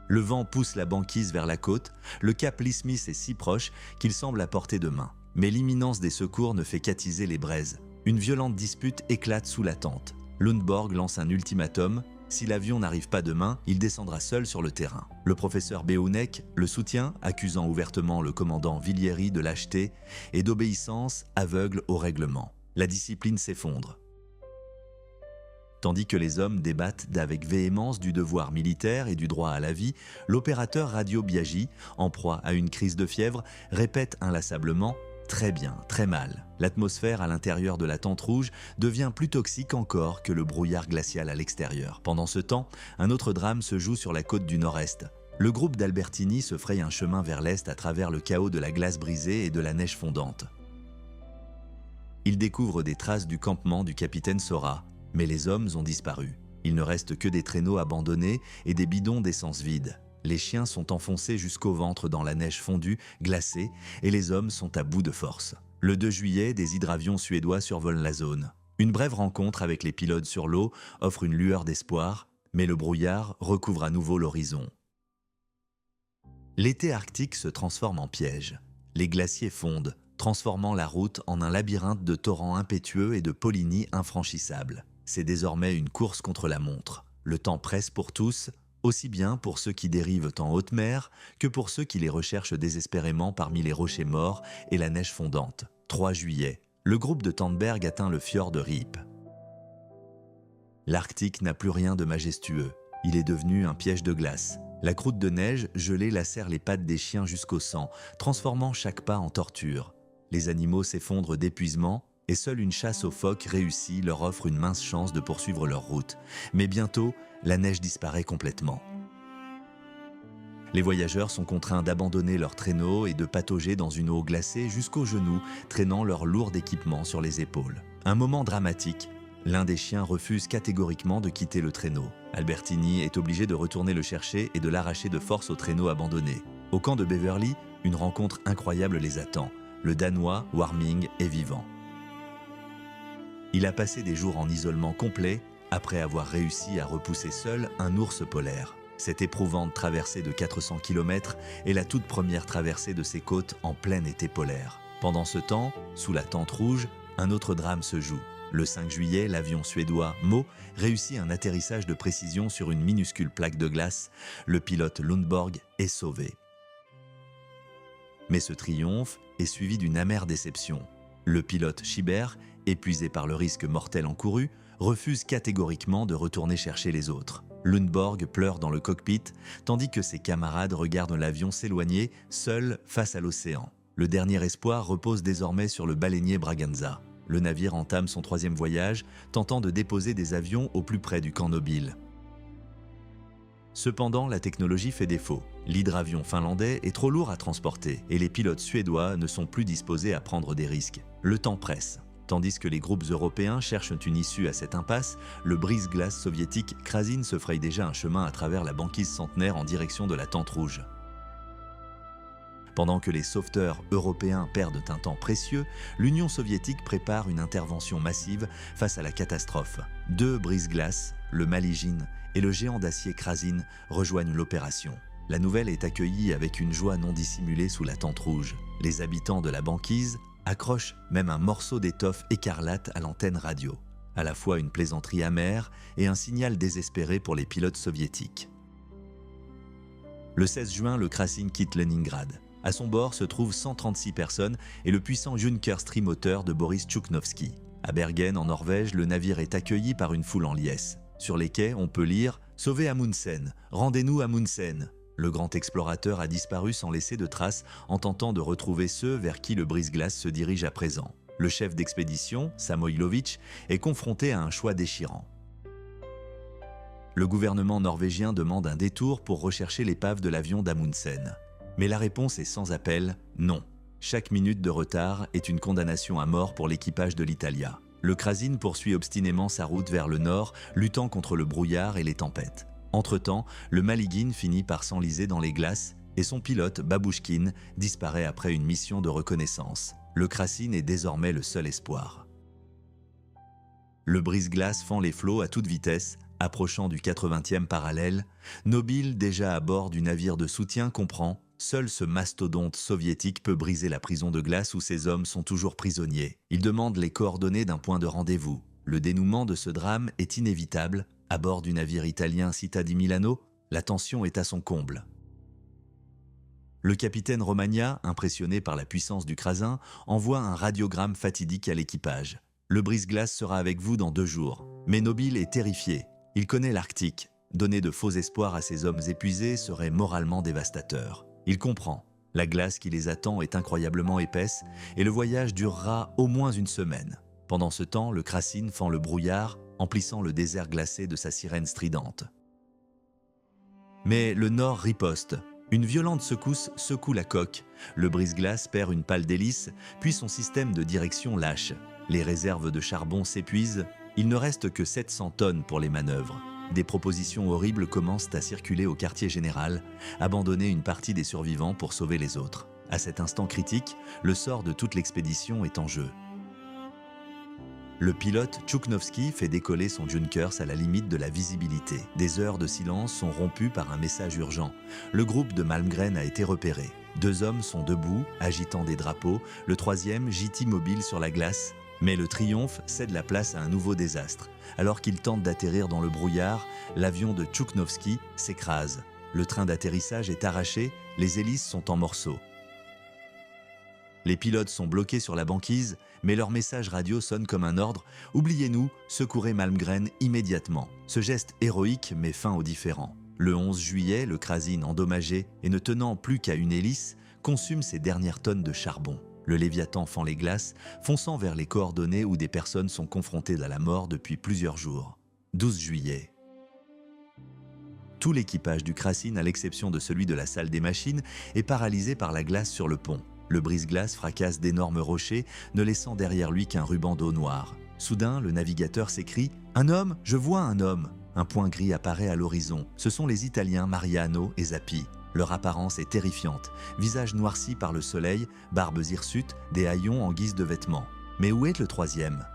Speaker 1: Le vent pousse la banquise vers la côte, le cap Lee Smith est si proche qu'il semble à portée de main. Mais l'imminence des secours ne fait qu'attiser les braises. Une violente dispute éclate sous la tente. Lundborg lance un ultimatum. Si l'avion n'arrive pas demain, il descendra seul sur le terrain. Le professeur Béhounek le soutient, accusant ouvertement le commandant Vilieri de lâcheté et d'obéissance aveugle au règlement. La discipline s'effondre. Tandis que les hommes débattent avec véhémence du devoir militaire et du droit à la vie, l'opérateur radio Biagi, en proie à une crise de fièvre, répète inlassablement « très bien, très mal ». L'atmosphère à l'intérieur de la tente rouge devient plus toxique encore que le brouillard glacial à l'extérieur. Pendant ce temps, un autre drame se joue sur la côte du nord-est. Le groupe d'Albertini se fraye un chemin vers l'est à travers le chaos de la glace brisée et de la neige fondante. Ils découvrent des traces du campement du capitaine Sora, mais les hommes ont disparu. Il ne reste que des traîneaux abandonnés et des bidons d'essence vides. Les chiens sont enfoncés jusqu'au ventre dans la neige fondue, glacée, et les hommes sont à bout de force. Le 2 juillet, des hydravions suédois survolent la zone. Une brève rencontre avec les pilotes sur l'eau offre une lueur d'espoir, mais le brouillard recouvre à nouveau l'horizon. L'été arctique se transforme en piège. Les glaciers fondent, transformant la route en un labyrinthe de torrents impétueux et de polynies infranchissables. C'est désormais une course contre la montre. Le temps presse pour tous, aussi bien pour ceux qui dérivent en haute mer que pour ceux qui les recherchent désespérément parmi les rochers morts et la neige fondante. 3 juillet, le groupe de Tandberg atteint le fjord de Rip. L'Arctique n'a plus rien de majestueux. Il est devenu un piège de glace. La croûte de neige gelée lacère les pattes des chiens jusqu'au sang, transformant chaque pas en torture. Les animaux s'effondrent d'épuisement et seule une chasse aux phoques réussie leur offre une mince chance de poursuivre leur route. Mais bientôt, la neige disparaît complètement. Les voyageurs sont contraints d'abandonner leurs traîneaux et de patauger dans une eau glacée jusqu'aux genoux, traînant leur lourd équipement sur les épaules. Un moment dramatique. L'un des chiens refuse catégoriquement de quitter le traîneau. Albertini est obligé de retourner le chercher et de l'arracher de force au traîneau abandonné. Au camp de Beverly, une rencontre incroyable les attend. Le Danois, Warming, est vivant. Il a passé des jours en isolement complet après avoir réussi à repousser seul un ours polaire. Cette éprouvante traversée de 400 km est la toute première traversée de ces côtes en plein été polaire. Pendant ce temps, sous la tente rouge, un autre drame se joue. Le 5 juillet, l'avion suédois Mo réussit un atterrissage de précision sur une minuscule plaque de glace. Le pilote Lundborg est sauvé. Mais ce triomphe est suivi d'une amère déception. Le pilote Schibert, épuisé par le risque mortel encouru, refuse catégoriquement de retourner chercher les autres. Lundborg pleure dans le cockpit, tandis que ses camarades regardent l'avion s'éloigner, seul face à l'océan. Le dernier espoir repose désormais sur le baleinier Braganza. Le navire entame son 3e voyage, tentant de déposer des avions au plus près du camp Nobile. Cependant, la technologie fait défaut. L'hydravion finlandais est trop lourd à transporter et les pilotes suédois ne sont plus disposés à prendre des risques. Le temps presse. Tandis que les groupes européens cherchent une issue à cette impasse, le brise-glace soviétique Krasin se fraye déjà un chemin à travers la banquise centenaire en direction de la tente rouge. Pendant que les sauveteurs européens perdent un temps précieux, l'Union soviétique prépare une intervention massive face à la catastrophe. 2 brise-glaces, le Maligin et le géant d'acier Krasin, rejoignent l'opération. La nouvelle est accueillie avec une joie non dissimulée sous la tente rouge. Les habitants de la banquise accrochent même un morceau d'étoffe écarlate à l'antenne radio. À la fois une plaisanterie amère et un signal désespéré pour les pilotes soviétiques. Le 16 juin, le Krasin quitte Leningrad. À son bord se trouvent 136 personnes et le puissant Junkers trimoteur de Boris Tchouknovski. À Bergen, en Norvège, le navire est accueilli par une foule en liesse. Sur les quais, on peut lire « Sauvez Amundsen, rendez-nous Amundsen ». Le grand explorateur a disparu sans laisser de traces en tentant de retrouver ceux vers qui le brise-glace se dirige à présent. Le chef d'expédition, Samoilovitch, est confronté à un choix déchirant. Le gouvernement norvégien demande un détour pour rechercher l'épave de l'avion d'Amundsen. Mais la réponse est sans appel, non. Chaque minute de retard est une condamnation à mort pour l'équipage de l'Italia. Le Krasin poursuit obstinément sa route vers le nord, luttant contre le brouillard et les tempêtes. Entre-temps, le Maligin finit par s'enliser dans les glaces et son pilote, Babushkin, disparaît après une mission de reconnaissance. Le Krasin est désormais le seul espoir. Le brise-glace fend les flots à toute vitesse, approchant du 80e parallèle. Nobile, déjà à bord du navire de soutien, comprend « Seul ce mastodonte soviétique peut briser la prison de glace où ses hommes sont toujours prisonniers. Il demande les coordonnées d'un point de rendez-vous. Le dénouement de ce drame est inévitable. À bord du navire italien Città di Milano, la tension est à son comble. » Le capitaine Romagna, impressionné par la puissance du Krasin, envoie un radiogramme fatidique à l'équipage. Le brise-glace sera avec vous dans 2 jours. Mais Nobile est terrifié. Il connaît l'Arctique. Donner de faux espoirs à ces hommes épuisés serait moralement dévastateur. Il comprend. La glace qui les attend est incroyablement épaisse et le voyage durera au moins 1 semaine. Pendant ce temps, le Krasin fend le brouillard, emplissant le désert glacé de sa sirène stridente. Mais le Nord riposte. Une violente secousse secoue la coque. Le brise-glace perd une pale d'hélice, puis son système de direction lâche. Les réserves de charbon s'épuisent. Il ne reste que 700 tonnes pour les manœuvres. Des propositions horribles commencent à circuler au quartier général, abandonner une partie des survivants pour sauver les autres. À cet instant critique, le sort de toute l'expédition est en jeu. Le pilote Tchouknovski fait décoller son Junkers à la limite de la visibilité. Des heures de silence sont rompues par un message urgent. Le groupe de Malmgren a été repéré. 2 hommes sont debout, agitant des drapeaux. Le 3e gît immobile sur la glace. Mais le Triomphe cède la place à un nouveau désastre. Alors qu'il tente d'atterrir dans le brouillard, l'avion de Tchouknovski s'écrase. Le train d'atterrissage est arraché, les hélices sont en morceaux. Les pilotes sont bloqués sur la banquise, mais leur message radio sonne comme un ordre « Oubliez-nous, secourez Malmgren immédiatement ». Ce geste héroïque met fin aux différends. Le 11 juillet, le Krasin, endommagé et ne tenant plus qu'à une hélice, consume ses dernières tonnes de charbon. Le Léviathan fend les glaces, fonçant vers les coordonnées où des personnes sont confrontées à la mort depuis plusieurs jours. 12 juillet. Tout l'équipage du Krasin, à l'exception de celui de la salle des machines, est paralysé par la glace sur le pont. Le brise-glace fracasse d'énormes rochers, ne laissant derrière lui qu'un ruban d'eau noire. Soudain, le navigateur s'écrie « Un homme, je vois un homme !» Un point gris apparaît à l'horizon. Ce sont les Italiens Mariano et Zappi. Leur apparence est terrifiante. Visage noirci par le soleil, barbes hirsutes, des haillons en guise de vêtements. Mais où est le 3e ?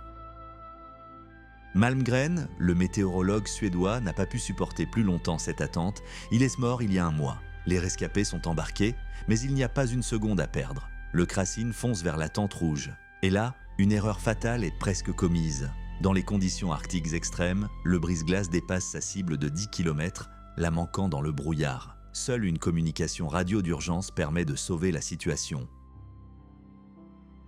Speaker 1: Malmgren, le météorologue suédois, n'a pas pu supporter plus longtemps cette attente. Il est mort il y a 1 mois. Les rescapés sont embarqués, mais il n'y a pas 1 seconde à perdre. Le Krasin fonce vers la tente rouge. Et là, une erreur fatale est presque commise. Dans les conditions arctiques extrêmes, le brise-glace dépasse sa cible de 10 km, la manquant dans le brouillard. Seule une communication radio d'urgence permet de sauver la situation.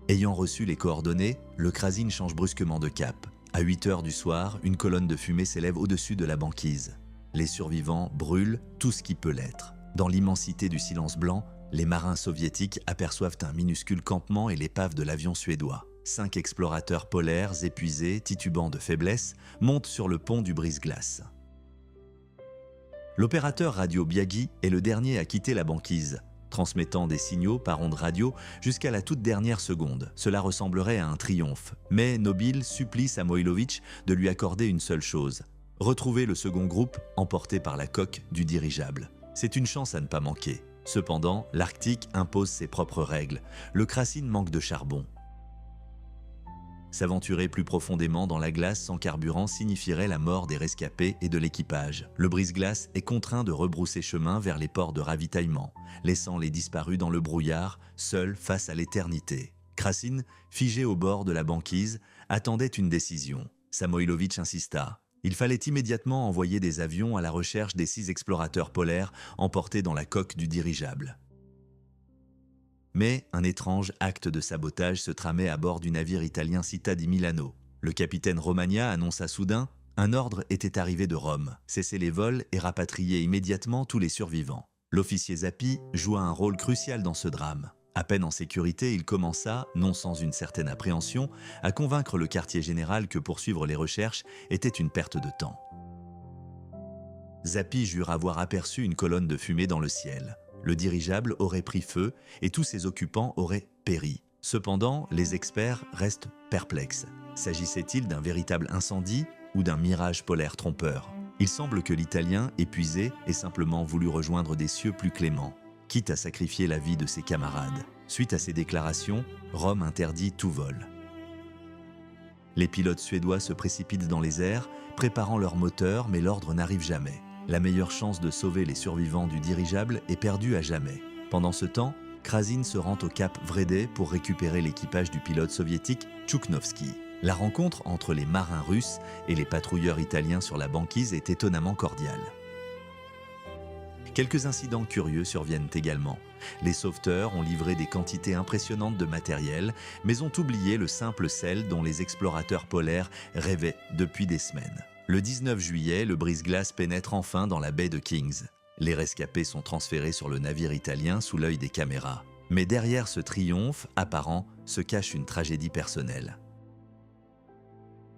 Speaker 1: Ayant reçu les coordonnées, le Krasin change brusquement de cap. À 8 heures du soir, une colonne de fumée s'élève au-dessus de la banquise. Les survivants brûlent tout ce qui peut l'être. Dans l'immensité du silence blanc, les marins soviétiques aperçoivent un minuscule campement et l'épave de l'avion suédois. 5 explorateurs polaires, épuisés, titubants de faiblesse, montent sur le pont du brise-glace. L'opérateur radio Biaggi est le dernier à quitter la banquise, transmettant des signaux par ondes radio jusqu'à la toute dernière seconde. Cela ressemblerait à un triomphe. Mais Nobile supplie Samoïlovitch de lui accorder une seule chose, retrouver le second groupe emporté par la coque du dirigeable. C'est une chance à ne pas manquer. Cependant, l'Arctique impose ses propres règles. Le Krasin manque de charbon. S'aventurer plus profondément dans la glace sans carburant signifierait la mort des rescapés et de l'équipage. Le brise-glace est contraint de rebrousser chemin vers les ports de ravitaillement, laissant les disparus dans le brouillard, seuls face à l'éternité. Krasin, figé au bord de la banquise, attendait une décision. Samoïlovitch insista. Il fallait immédiatement envoyer des avions à la recherche des 6 explorateurs polaires emportés dans la coque du dirigeable. Mais un étrange acte de sabotage se tramait à bord du navire italien Città di Milano. Le capitaine Romagna annonça soudain « Un ordre était arrivé de Rome, cesser les vols et rapatrier immédiatement tous les survivants ». L'officier Zappi joua un rôle crucial dans ce drame. À peine en sécurité, il commença, non sans une certaine appréhension, à convaincre le quartier général que poursuivre les recherches était une perte de temps. Zappi jure avoir aperçu une colonne de fumée dans le ciel. Le dirigeable aurait pris feu et tous ses occupants auraient péri. Cependant, les experts restent perplexes. S'agissait-il d'un véritable incendie ou d'un mirage polaire trompeur ? Il semble que l'Italien, épuisé, ait simplement voulu rejoindre des cieux plus cléments, quitte à sacrifier la vie de ses camarades. Suite à ces déclarations, Rome interdit tout vol. Les pilotes suédois se précipitent dans les airs, préparant leur moteur, mais l'ordre n'arrive jamais. La meilleure chance de sauver les survivants du dirigeable est perdue à jamais. Pendant ce temps, Krasin se rend au cap Vredé pour récupérer l'équipage du pilote soviétique Tchouknovski. La rencontre entre les marins russes et les patrouilleurs italiens sur la banquise est étonnamment cordiale. Quelques incidents curieux surviennent également. Les sauveteurs ont livré des quantités impressionnantes de matériel, mais ont oublié le simple sel dont les explorateurs polaires rêvaient depuis des semaines. Le 19 juillet, le brise-glace pénètre enfin dans la baie de Kings. Les rescapés sont transférés sur le navire italien sous l'œil des caméras. Mais derrière ce triomphe apparent se cache une tragédie personnelle.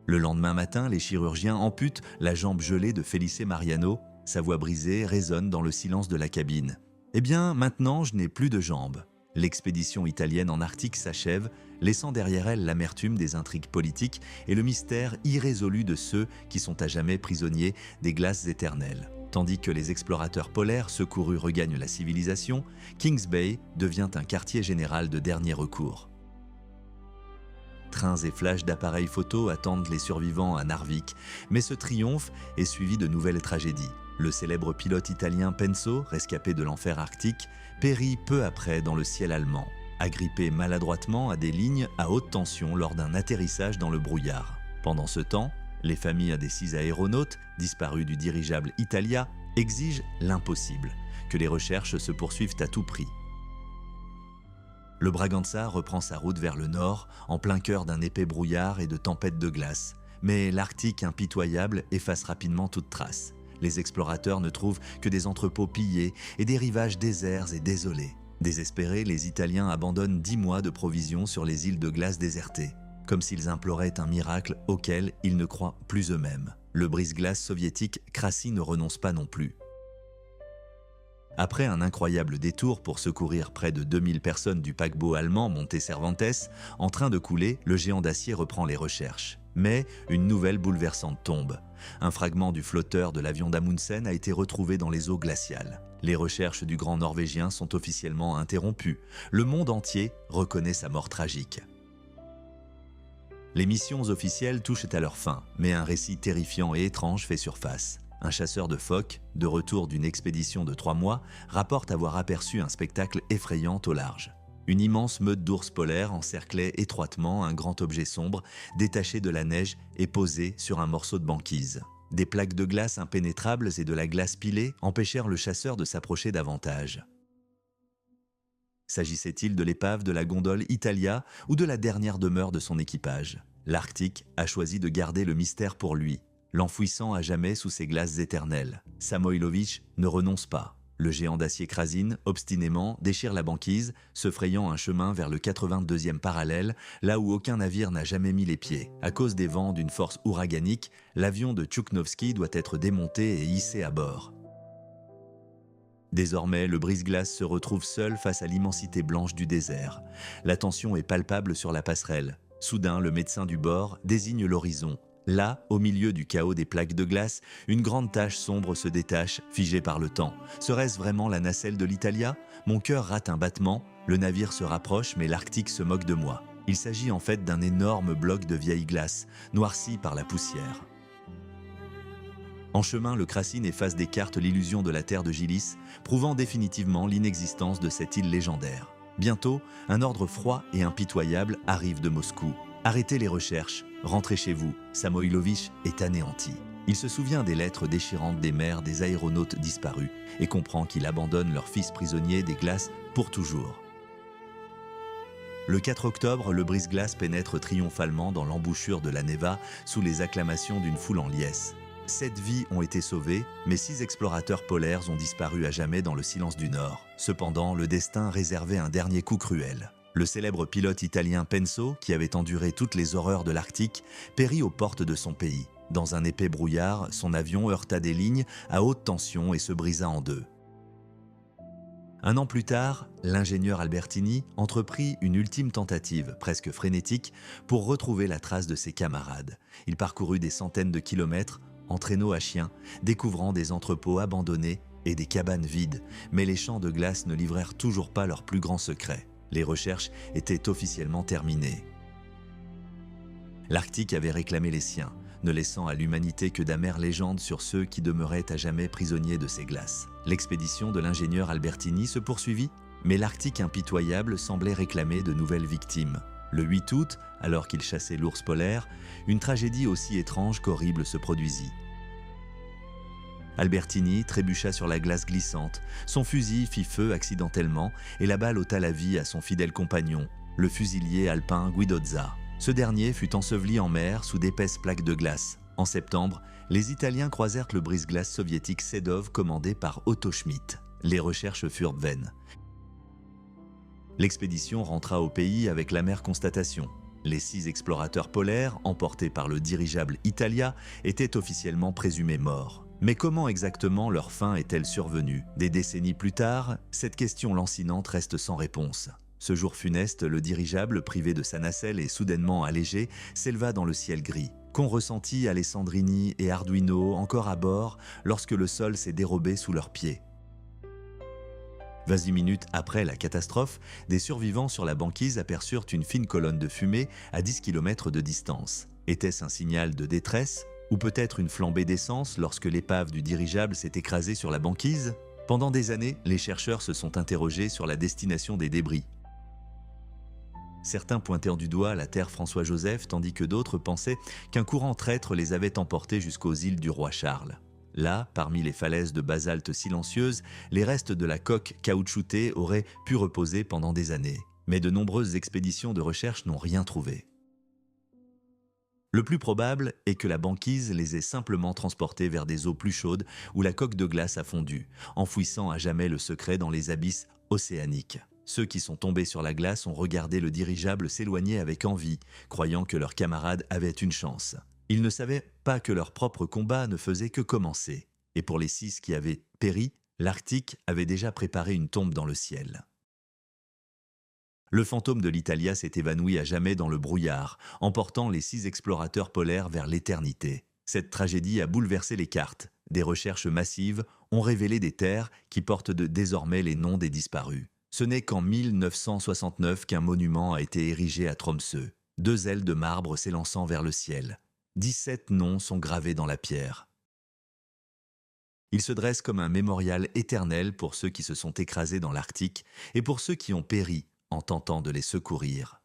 Speaker 1: Le lendemain matin, les chirurgiens amputent la jambe gelée de Felice Mariano. Sa voix brisée résonne dans le silence de la cabine. « Eh bien, maintenant, je n'ai plus de jambes. » L'expédition italienne en Arctique s'achève, laissant derrière elle l'amertume des intrigues politiques et le mystère irrésolu de ceux qui sont à jamais prisonniers des glaces éternelles. Tandis que les explorateurs polaires secourus regagnent la civilisation, Kings Bay devient un quartier général de dernier recours. Trains et flashs d'appareils photo attendent les survivants à Narvik, mais ce triomphe est suivi de nouvelles tragédies. Le célèbre pilote italien Penso, rescapé de l'enfer arctique, périt peu après dans le ciel allemand, agrippé maladroitement à des lignes à haute tension lors d'un atterrissage dans le brouillard. Pendant ce temps, les familles des 6 aéronautes, disparus du dirigeable Italia, exigent l'impossible, que les recherches se poursuivent à tout prix. Le Braganza reprend sa route vers le nord, en plein cœur d'un épais brouillard et de tempêtes de glace. Mais l'Arctique impitoyable efface rapidement toute trace. Les explorateurs ne trouvent que des entrepôts pillés et des rivages déserts et désolés. Désespérés, les Italiens abandonnent 10 mois de provisions sur les îles de glace désertées, comme s'ils imploraient un miracle auquel ils ne croient plus eux-mêmes. Le brise-glace soviétique Krasin ne renonce pas non plus. Après un incroyable détour pour secourir près de 2000 personnes du paquebot allemand Monte Cervantes, en train de couler, le géant d'acier reprend les recherches. Mais une nouvelle bouleversante tombe. Un fragment du flotteur de l'avion d'Amundsen a été retrouvé dans les eaux glaciales. Les recherches du grand Norvégien sont officiellement interrompues. Le monde entier reconnaît sa mort tragique. Les missions officielles touchent à leur fin, mais un récit terrifiant et étrange fait surface. Un chasseur de phoques, de retour d'une expédition de 3 mois, rapporte avoir aperçu un spectacle effrayant au large. Une immense meute d'ours polaires encerclait étroitement un grand objet sombre, détaché de la neige et posé sur un morceau de banquise. Des plaques de glace impénétrables et de la glace pilée empêchèrent le chasseur de s'approcher davantage. S'agissait-il de l'épave de la gondole Italia ou de la dernière demeure de son équipage? L'Arctique a choisi de garder le mystère pour lui, l'enfouissant à jamais sous ses glaces éternelles. Samoïlovitch ne renonce pas. Le géant d'acier Krasin, obstinément, déchire la banquise, se frayant un chemin vers le 82e parallèle, là où aucun navire n'a jamais mis les pieds. À cause des vents d'une force ouraganique, l'avion de Tchouknovski doit être démonté et hissé à bord. Désormais, le brise-glace se retrouve seul face à l'immensité blanche du désert. La tension est palpable sur la passerelle. Soudain, le médecin du bord désigne l'horizon. Là, au milieu du chaos des plaques de glace, une grande tache sombre se détache, figée par le temps. Serait-ce vraiment la nacelle de l'Italia? Mon cœur rate un battement, le navire se rapproche mais l'Arctique se moque de moi. Il s'agit en fait d'un énorme bloc de vieille glace, noirci par la poussière. En chemin, le Krasin efface des cartes l'illusion de la terre de Gilis, prouvant définitivement l'inexistence de cette île légendaire. Bientôt, un ordre froid et impitoyable arrive de Moscou. Arrêtez les recherches, rentrez chez vous, Samoïlovitch est anéanti. Il se souvient des lettres déchirantes des mères des aéronautes disparus et comprend qu'il abandonne leur fils prisonnier des glaces pour toujours. Le 4 octobre, le brise-glace pénètre triomphalement dans l'embouchure de la Neva sous les acclamations d'une foule en liesse. 7 vies ont été sauvées, mais 6 explorateurs polaires ont disparu à jamais dans le silence du Nord. Cependant, le destin réservait un dernier coup cruel. Le célèbre pilote italien Penso, qui avait enduré toutes les horreurs de l'Arctique, périt aux portes de son pays. Dans un épais brouillard, son avion heurta des lignes à haute tension et se brisa en deux. Un an plus tard, l'ingénieur Albertini entreprit une ultime tentative, presque frénétique, pour retrouver la trace de ses camarades. Il parcourut des centaines de kilomètres, en traîneau à chien, découvrant des entrepôts abandonnés et des cabanes vides, mais les champs de glace ne livrèrent toujours pas leur plus grand secret. Les recherches étaient officiellement terminées. L'Arctique avait réclamé les siens, ne laissant à l'humanité que d'amères légendes sur ceux qui demeuraient à jamais prisonniers de ces glaces. L'expédition de l'ingénieur Albertini se poursuivit, mais l'Arctique impitoyable semblait réclamer de nouvelles victimes. Le 8 août, alors qu'il chassait l'ours polaire, une tragédie aussi étrange qu'horrible se produisit. Albertini trébucha sur la glace glissante, son fusil fit feu accidentellement et la balle ôta la vie à son fidèle compagnon, le fusilier alpin Guidozza. Ce dernier fut enseveli en mer sous d'épaisses plaques de glace. En septembre, les Italiens croisèrent le brise-glace soviétique Sedov commandé par Otto Schmidt. Les recherches furent vaines. L'expédition rentra au pays avec l'amère constatation. Les 6 explorateurs polaires, emportés par le dirigeable Italia, étaient officiellement présumés morts. Mais comment exactement leur fin est-elle survenue? Des décennies plus tard, cette question lancinante reste sans réponse. Ce jour funeste, le dirigeable, privé de sa nacelle et soudainement allégé, s'éleva dans le ciel gris. Qu'ont ressenti Alessandrini et Arduino encore à bord lorsque le sol s'est dérobé sous leurs pieds? 20 minutes après la catastrophe, des survivants sur la banquise aperçurent une fine colonne de fumée à 10 km de distance. Était-ce un signal de détresse? Ou peut-être une flambée d'essence lorsque l'épave du dirigeable s'est écrasée sur la banquise? Pendant des années, les chercheurs se sont interrogés sur la destination des débris. Certains pointèrent du doigt la terre François-Joseph, tandis que d'autres pensaient qu'un courant traître les avait emportés jusqu'aux îles du roi Charles. Là, parmi les falaises de basalte silencieuses, les restes de la coque caoutchoutée auraient pu reposer pendant des années. Mais de nombreuses expéditions de recherche n'ont rien trouvé. Le plus probable est que la banquise les ait simplement transportés vers des eaux plus chaudes où la coque de glace a fondu, enfouissant à jamais le secret dans les abysses océaniques. Ceux qui sont tombés sur la glace ont regardé le dirigeable s'éloigner avec envie, croyant que leurs camarades avaient une chance. Ils ne savaient pas que leur propre combat ne faisait que commencer. Et pour les 6 qui avaient péri, l'Arctique avait déjà préparé une tombe dans le ciel. Le fantôme de l'Italia s'est évanoui à jamais dans le brouillard, emportant les 6 explorateurs polaires vers l'éternité. Cette tragédie a bouleversé les cartes. Des recherches massives ont révélé des terres qui portent désormais les noms des disparus. Ce n'est qu'en 1969 qu'un monument a été érigé à Tromsø, 2 ailes de marbre s'élançant vers le ciel. 17 noms sont gravés dans la pierre. Il se dresse comme un mémorial éternel pour ceux qui se sont écrasés dans l'Arctique et pour ceux qui ont péri en tentant de les secourir.